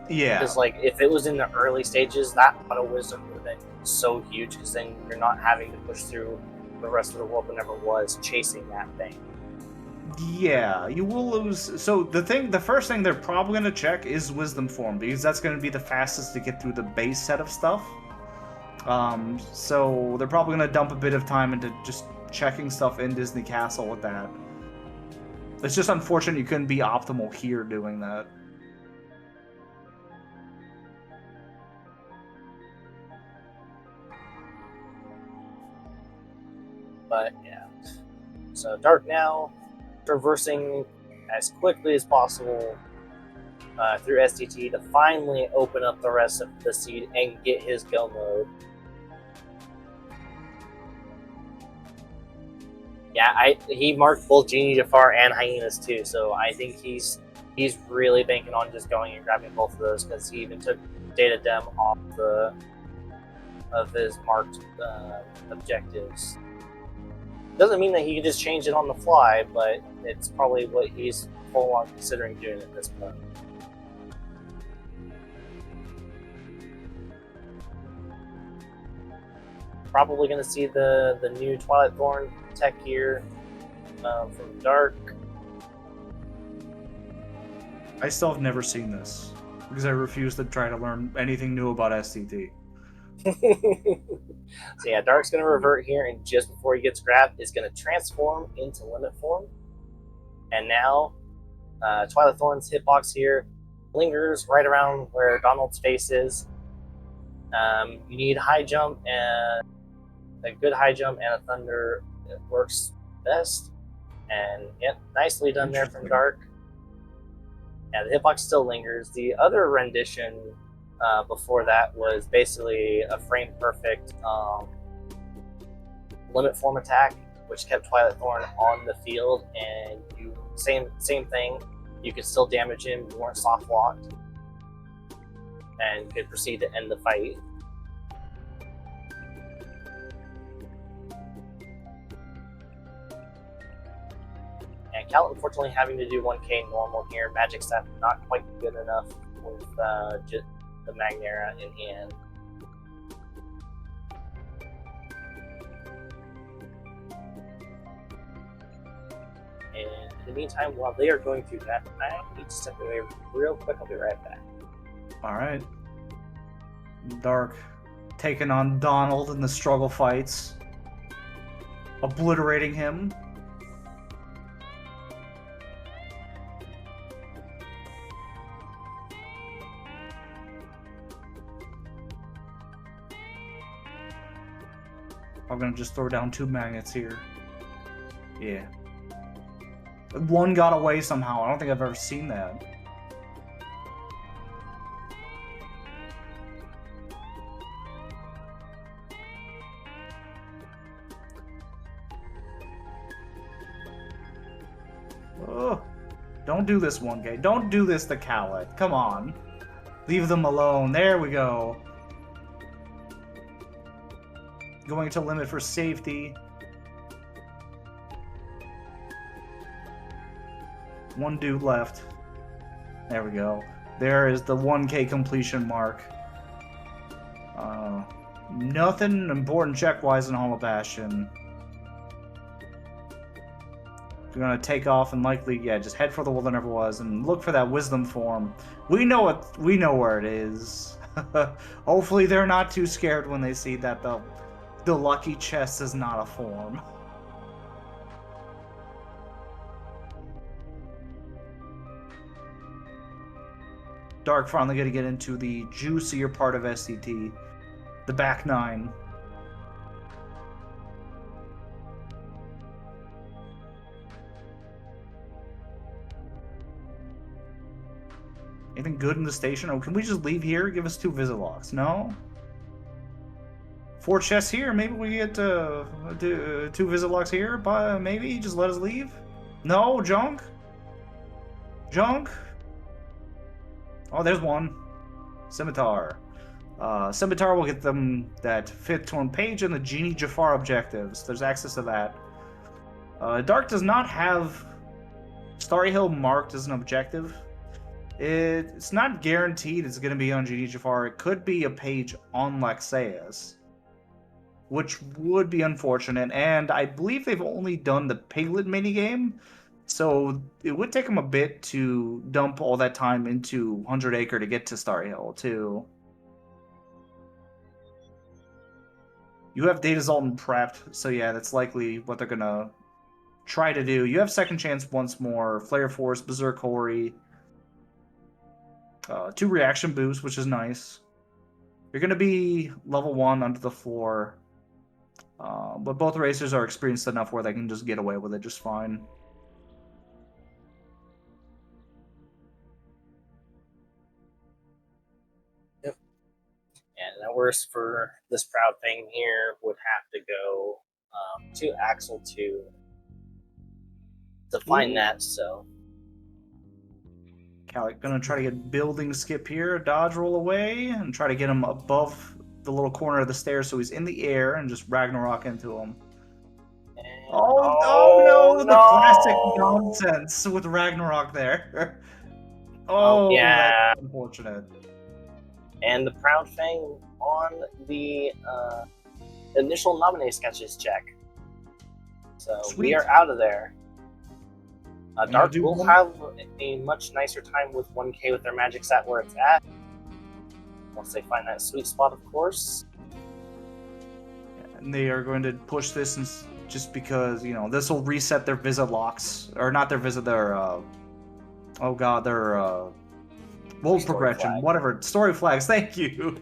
Yeah. Because, like, if it was in the early stages, that Auto Wisdom would have been so huge, because then you're not having to push through the rest of the world whenever it was chasing that thing. Yeah, you will lose. So the first thing they're probably going to check is Wisdom form, because that's going to be the fastest to get through the base set of stuff. So they're probably going to dump a bit of time into just checking stuff in Disney Castle with that. It's just unfortunate you couldn't be optimal here doing that. But, yeah. So, Dark now, traversing as quickly as possible through STT to finally open up the rest of the seed and get his go mode. Yeah, he marked both Genie Jafar and Hyenas too, so I think he's really banking on just going and grabbing both of those, because he even took Data Dem off of his marked objectives. Doesn't mean that he can just change it on the fly, but it's probably what he's full on considering doing at this point. Probably going to see the new Twilight Thorn tech here from Dark. I still have never seen this, because I refuse to try to learn anything new about STT. So yeah, Dark's going to revert here, and just before he gets grabbed, is going to transform into Limit form. And now, Twilight Thorn's hitbox here lingers right around where Donald's face is. You need high jump, and a good high jump and a thunder works best. And yep, nicely done there from Dark. Yeah, the hitbox still lingers. The other rendition before that was basically a frame perfect limit form attack, which kept Twilight Thorn on the field, and you same thing. You could still damage him. You weren't soft locked, and could proceed to end the fight. And Kallat, unfortunately, having to do 1k normal here. Magic Staff not quite good enough with just the Magnera in hand. And in the meantime, while they are going through that, I need to step away real quick. I'll be right back. All right. Dark taking on Donald in the struggle fights, obliterating him. I'm gonna just throw down 2 magnets here. Yeah. One got away somehow. I don't think I've ever seen that. Oh, don't do this 1K. Don't do this to Kallat. Come on. Leave them alone. There we go. Going to limit for safety. 1 dude left. There we go. There is the 1K completion mark. Nothing important check-wise in Hollow Bastion. We're gonna take off and likely, yeah, just head for the world that never was and look for that wisdom form. We know where it is. Hopefully they're not too scared when they see that the lucky chest is not a form. Dark finally gonna get into the juicier part of SCT, the back 9. Anything good in the station? Oh, can we just leave here? Give us 2 visit logs. No? 4 chests here. Maybe we get 2 visit logs here. But maybe just let us leave. No, junk. Junk. Oh, there's 1. Scimitar. Scimitar will get them that 5th torn page and the Genie Jafar objectives. There's access to that. Dark does not have Starry Hill marked as an objective. It's not guaranteed it's going to be on Genie Jafar. It could be a page on Lexaeus, which would be unfortunate. And I believe they've only done the Piglet minigame, so it would take them a bit to dump all that time into 100 Acre to get to Starry Hill, too. You have Data Zoltan prepped, so yeah, that's likely what they're going to try to do. You have Second Chance once more, Flare Force, Berserk Hori. 2 reaction boosts, which is nice. You're going to be level 1 under the floor. But both racers are experienced enough where they can just get away with it just fine. Yep. And the worst for this proud thing here would have to go to Axel to find that, so... Kallat gonna try to get building skip here, dodge roll away, and try to get him above the little corner of the stairs so he's in the air and just Ragnarok into him. Oh no, the classic nonsense with Ragnarok there. Oh yeah, that's unfortunate. And the Proud Fang on the initial nominee sketches check. So Sweet. We are out of there. Dark will have a much nicer time with 1K with their magic sat where it's at. Once they find that sweet spot, of course. And they are going to push this just because, you know, this will reset their visit locks. Or not their visit, their, oh god, their, world progression, whatever. Story flags, thank you.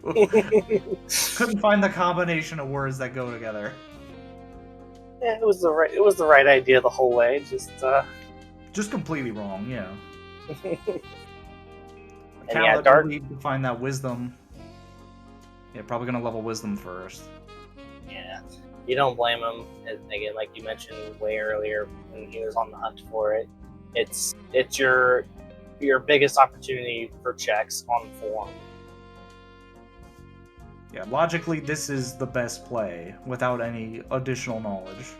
Couldn't find the combination of words that go together. Yeah, it was the right idea the whole way, just completely wrong, yeah. And yeah, Dark need to find that wisdom. Yeah, probably gonna level wisdom first. Yeah, you don't blame him. Again, like you mentioned way earlier when he was on the hunt for it, it's your biggest opportunity for checks on form. Yeah, logically, this is the best play without any additional knowledge.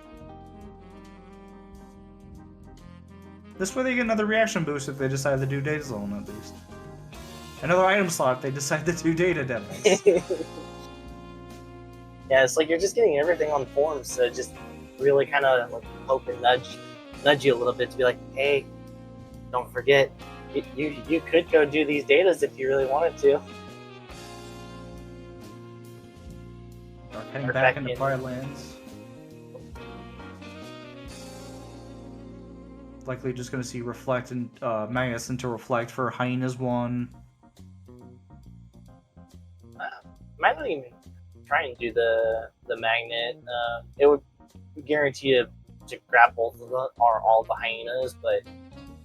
This way they get another reaction boost if they decide to do Data Zone, at least. Another item slot if they decide to do Data Demos. Yeah, it's like you're just getting everything on form, so just really kind of like poke and nudge nudge you a little bit to be like, hey, don't forget, you could go do these datas if you really wanted to. Heading back into Firelands. Likely just going to see Reflect and Magnus into Reflect for Hyenas 1. Might not even try and do the magnet. It would guarantee you to grab both of them or all the hyenas, but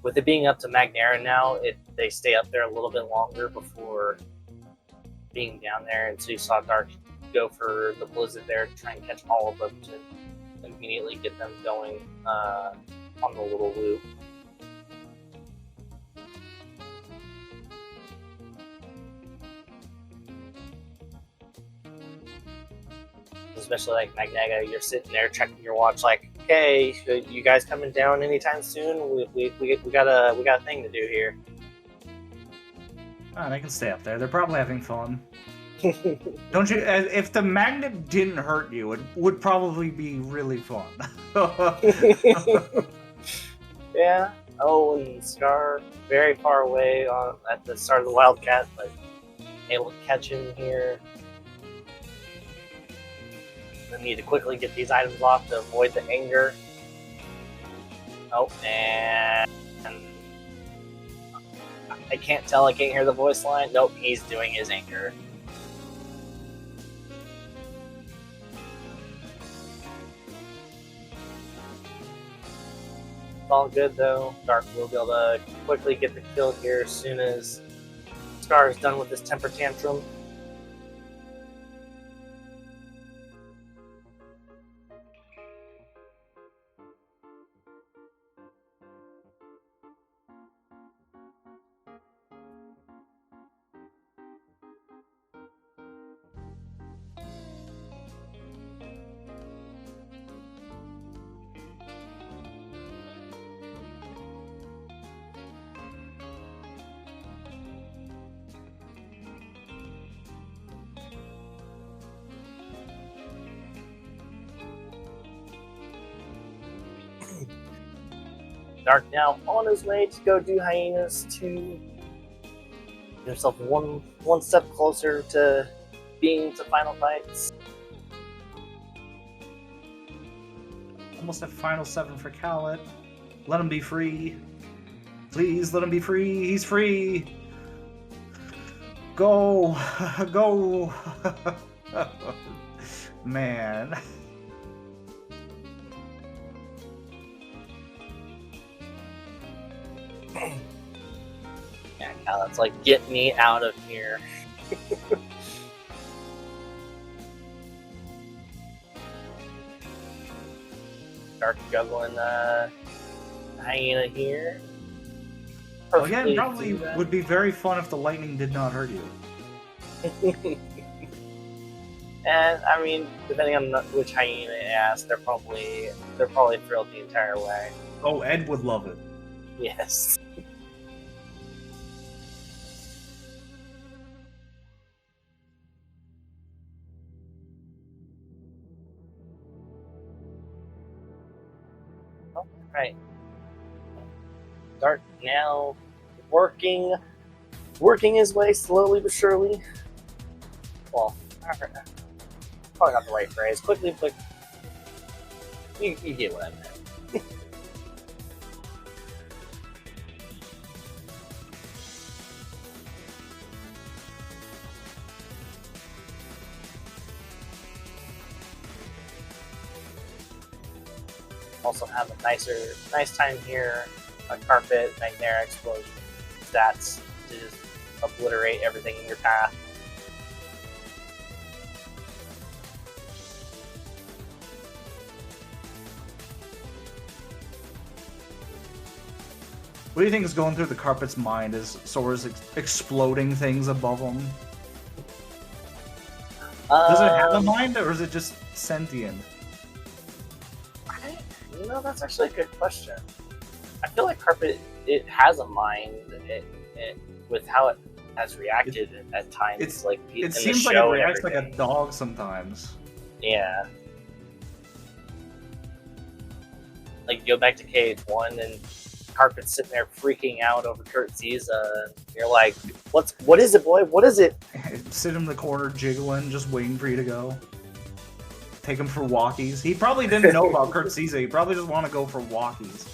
with it being up to Magnera now, they stay up there a little bit longer before being down there, and so you saw Dark go for the blizzard there to try and catch all of them to immediately get them going on the little loop. Especially like Magnaga, you're sitting there checking your watch, like, "Hey, you guys coming down anytime soon? We got a thing to do here." Oh, they can stay up there. They're probably having fun. Don't you? If the magnet didn't hurt you, it would probably be really fun. Yeah. Oh, and Scar very far away at the start of the Wildcat, but able to catch him here. I need to quickly get these items off to avoid the anger. Oh, and I can't tell. I can't hear the voice line. Nope, he's doing his anger. It's all good though. Dark will be able to quickly get the kill here as soon as Scar is done with his temper tantrum. Dark now on his way to go do hyenas to get himself one step closer to being to final fights. Almost at final 7 for Kallat. Let him be free. Please let him be free. He's free. Go. Go. Man. Yeah, Kallat's like, get me out of here. Dark juggling hyena here. Again, probably would be very fun if the lightning did not hurt you. And I mean, depending on which hyena you ask, they're probably thrilled the entire way. Oh, Ed would love it. Yes. All right. Dark now working his way slowly but surely. Well, probably not the right phrase. Quickly, but you get what I meant. Also have a nice time here. A carpet, Magnera explosion, stats to just obliterate everything in your path. What do you think is going through the carpet's mind as Sora's exploding things above him? Does it have a mind, or is it just sentient? That's actually a good question. I feel like Carpet, it has a mind, with how it has reacted at times. It seems like it reacts like a dog sometimes. Yeah. like go back to KH1 and Carpet's sitting there freaking out over Kurt Ziza, and you're like, what is it, boy? What is it? Sit in the corner jiggling, just waiting for you to go. Take him for walkies. He probably didn't know about Kurt Ziza. He probably just want to go for walkies.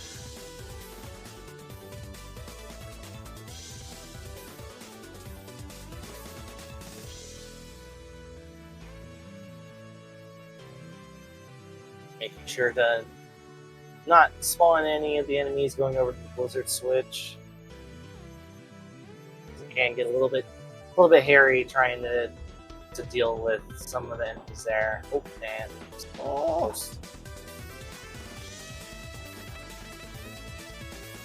Making sure to not spawn any of the enemies going over to the Blizzard switch. It can get a little bit hairy trying to deal with some of the enemies there. Oh man! Oh.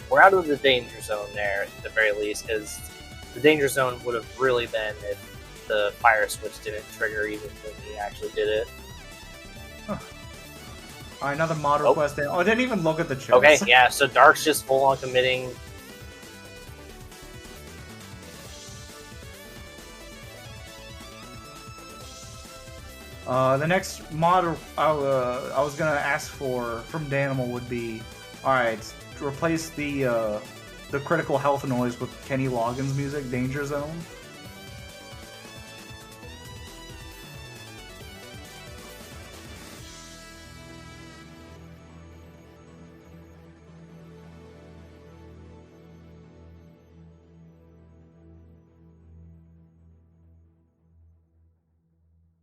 We're out of the danger zone there at the very least, because the danger zone would have really been if the fire switch didn't trigger even when he actually did it. Huh. Alright, another mod request. Oh, I didn't even look at the chat. Okay, yeah, so Dark's just full on committing. The next mod I was gonna ask for from Danimal would be, alright, replace the critical health noise with Kenny Loggins' music, Danger Zone.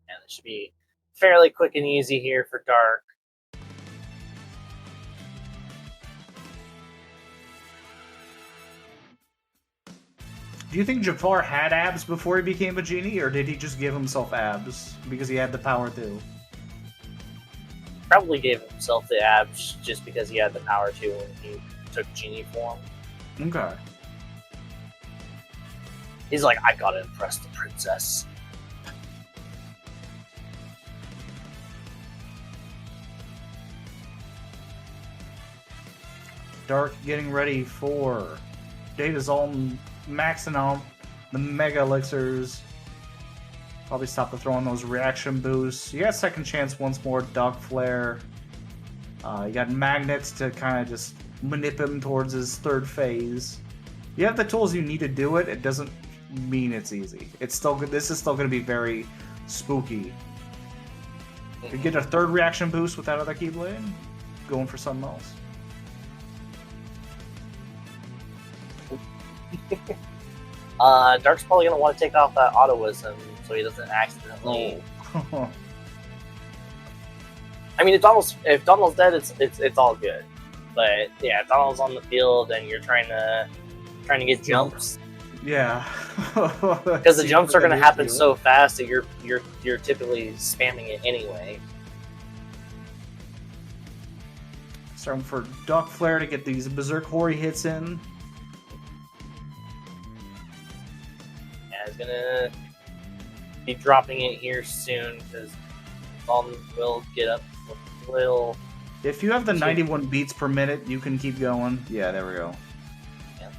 And it should be fairly quick and easy here for Dark. Do you think Jafar had abs before he became a genie, or did he just give himself abs because he had the power to? Probably gave himself the abs just because he had the power to when he took genie form. Okay. He's like, I gotta impress the princess. Dark getting ready for Data's all maxing out the mega elixirs. Probably stop the throwing those reaction boosts. You got second chance once more, Duck Flare. You got magnets to kind of just manip him towards his third phase. You have the tools you need to do it. It doesn't mean it's easy. It's still good. This is still going to be very spooky. You get a third reaction boost with that other Keyblade. Going for something else. Dark's probably gonna want to take off that autoism so he doesn't accidentally. Oh. I mean, if Donald's dead, it's all good. But yeah, if Donald's on the field and you're trying to get jumps. Yeah. Because the jumps are gonna happen so fast that you're typically spamming it anyway. Starting for Duck Flare to get these Berserk Hori hits in. Is gonna be dropping it here soon because Dalton will get up a little. If you have the 91 beats per minute, you can keep going. Yeah, there we go. Yeah.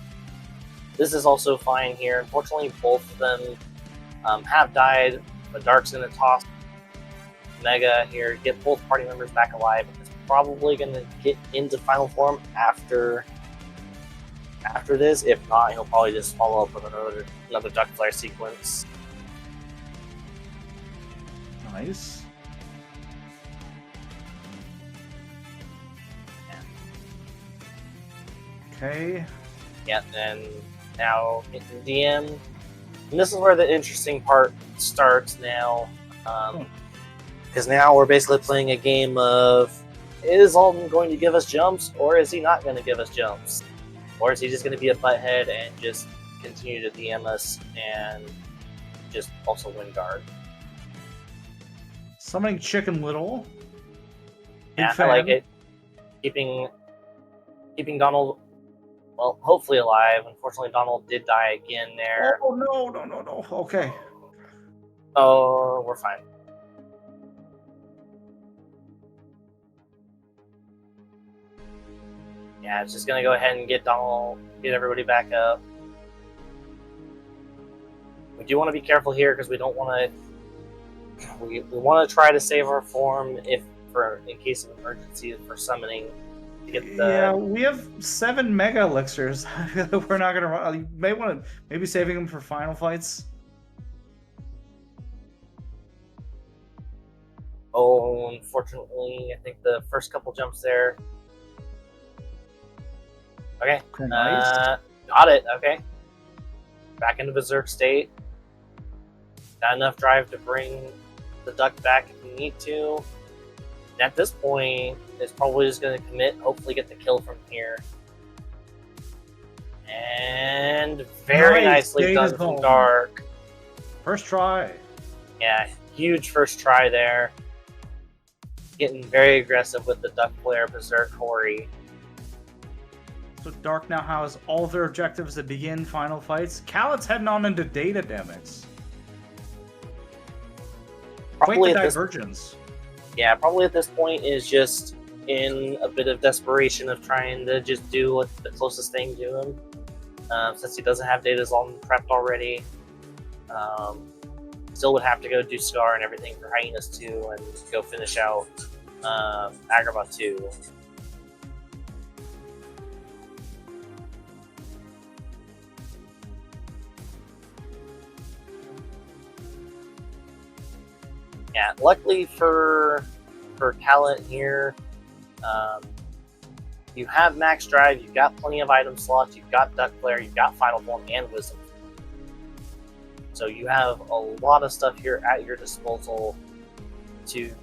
This is also fine here. Unfortunately, both of them have died, but Dark's gonna toss Mega here, get both party members back alive. It's probably gonna get into final form after this. If not, he'll probably just follow up with another Duck Flare sequence. Nice. Yeah. Okay. Yeah, and now into DM. And this is where the interesting part starts now. Because now we're basically playing a game of, is Alden going to give us jumps, or is he not going to give us jumps? Or is he just going to be a butthead and just continue to DM us and just also win guard? Summoning Chicken Little. Yeah, I like it. Keeping Donald, well, hopefully alive. Unfortunately, Donald did die again there. Oh, no. Okay. Oh, we're fine. Yeah, it's just gonna go ahead and get everybody back up. We do want to be careful here because we don't want to. We want to try to save our form in case of emergency for summoning to get Yeah, the. we have 7 mega elixirs. We're not gonna run. You may want to maybe saving them for final fights. Oh, unfortunately, I think the first couple jumps there. Okay, Okay, nice. got it. Okay, back into berserk state. Got enough drive to bring the duck back if you need to. And at this point, it's probably just going to commit, hopefully get the kill from here. And very Nice, nicely Data's done from home. Dark. First try. Yeah, huge first try there. Getting very aggressive with the duck player berserk Hori. So Dark now has all their objectives that begin final fights. Kallat's heading on into data demics. Quite Probably the at this, divergence. yeah, probably at this point is just in a bit of desperation of trying to just do what the closest thing to him. Since he doesn't have Data's all prepped already. Still would have to go do Scar and everything for Hyenas 2 and go finish out Agrabah 2. Yeah, luckily for Kallat here, you have max drive, you've got plenty of item slots, you've got Duck Player, you've got Final Form and Wisdom. So you have a lot of stuff here at your disposal to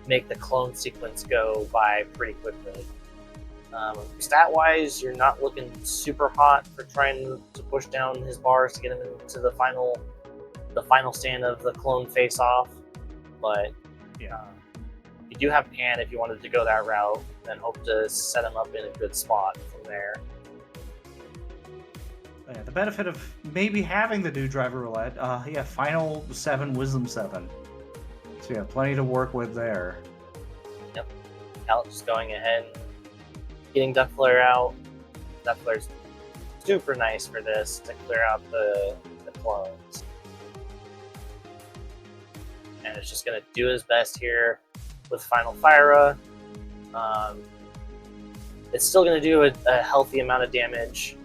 make the clone sequence go by pretty quickly. Stat-wise, you're not looking super hot for trying to push down his bars to get him into the final stand of the clone face-off, but Yeah. you do have Pan if you wanted to go that route, and hope to set him up in a good spot from there. Yeah, the benefit of maybe having the new driver roulette, yeah, final 7, wisdom 7. So yeah, plenty to work with there. Yep. Kallat just going ahead, getting Duck Flare out. Duck Flare's super nice for this to clear out the clones. And it's just going to do his best here with Final Fyra. It's still going to do a healthy amount of damage.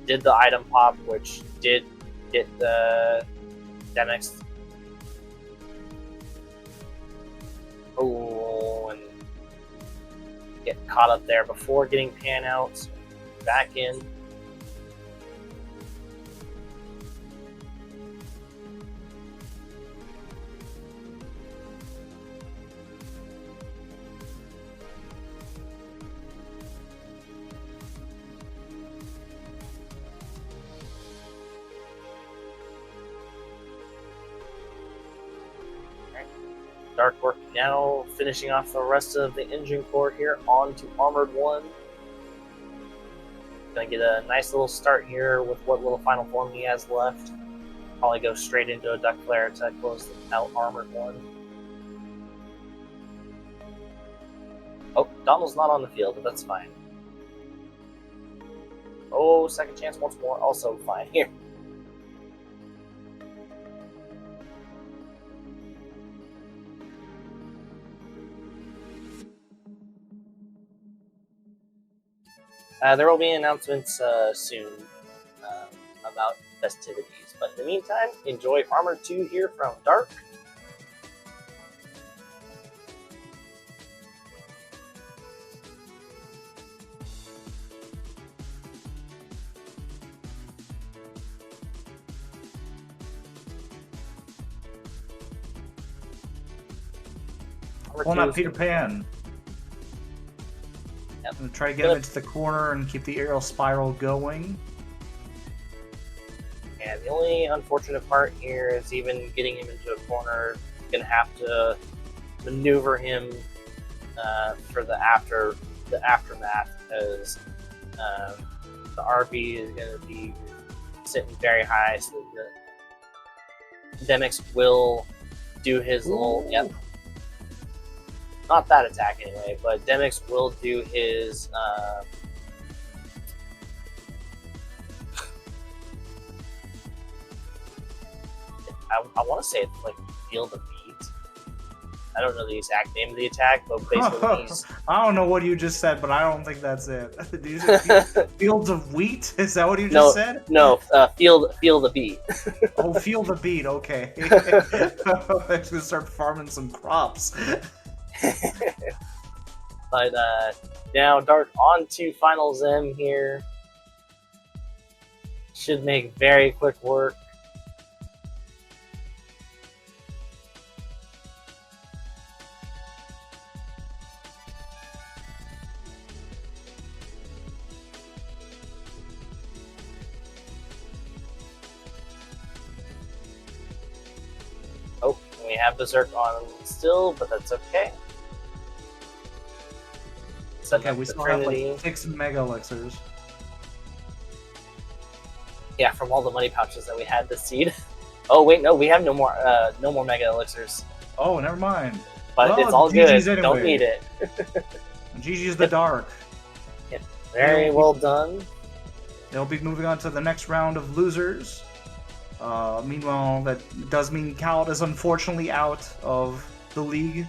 Did the item pop, which did get the Demix. Oh, and get caught up there before getting Pan out. Back in. Dark work now, finishing off the rest of the engine core here onto Armored 1. Gonna get a nice little start here with what little final form he has left. Probably go straight into a Duck Flare to close out Armored 1. Oh, Donald's not on the field, but that's fine. Oh, second chance once more, also fine here. There will be announcements soon about festivities, but in the meantime, enjoy Armored 2 here from Dark. Pulling out Peter Pan. Yep. I'm gonna try to get him into the corner and keep the aerial spiral going. And the only unfortunate part here is even getting him into a corner, you're gonna have to maneuver him for the aftermath, because the RB is gonna be sitting very high, so the Demix will do his little not that attack anyway, but Demix will do his I want to say it's like Field of Beat. I don't know the exact name of the attack, but basically he's I don't know what you just said, but I don't think that's it. Did you say fields of wheat? Is that what you just said? feel the beat. Oh, feel the beat. Okay. I'm gonna start farming some crops. But now Dark on to Final Zem here. Should make very quick work. Oh, we have Berserk on still, but that's okay. Okay, we still have like 6 mega elixirs. Yeah, from all the money pouches that we had this seed. Oh wait, no, we have no more mega elixirs. Oh, never mind. But well, it's all GG's good. Anyway. Don't need it. GG's the Dark. Yep. Very well done. They'll be moving on to the next round of losers. Meanwhile, that does mean Kallat is unfortunately out of the league.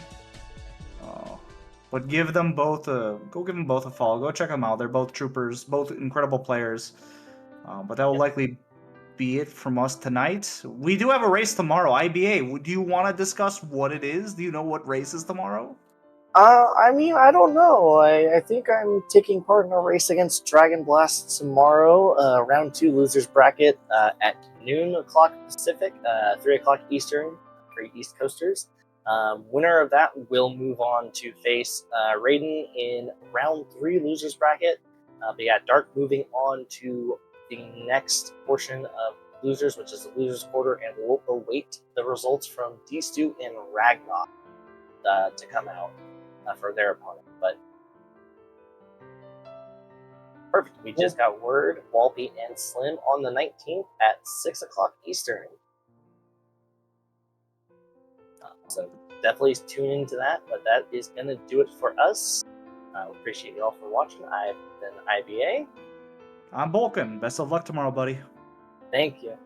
But give them both go give them both a follow. Go check them out. They're both troopers, both incredible players. But that will likely be it from us tonight. We do have a race tomorrow, IBA. Do you want to discuss what it is? Do you know what race is tomorrow? I mean, I don't know. I think I'm taking part in a race against Dragon Blast tomorrow, round 2 losers bracket at noon o'clock Pacific, 3 o'clock Eastern for East Coasters. Winner of that will move on to face Raiden in round 3 losers bracket. But yeah, Dark moving on to the next portion of losers, which is the losers quarter, and we'll await the results from D-Stu and Ragnarok to come out for their opponent. But perfect. We just got word, Walpy and Slim on the 19th at 6 o'clock Eastern. So definitely tune into that, but that is going to do it for us. Appreciate you all for watching. I've been IBA. I'm Vulcan. Best of luck tomorrow, buddy. Thank you.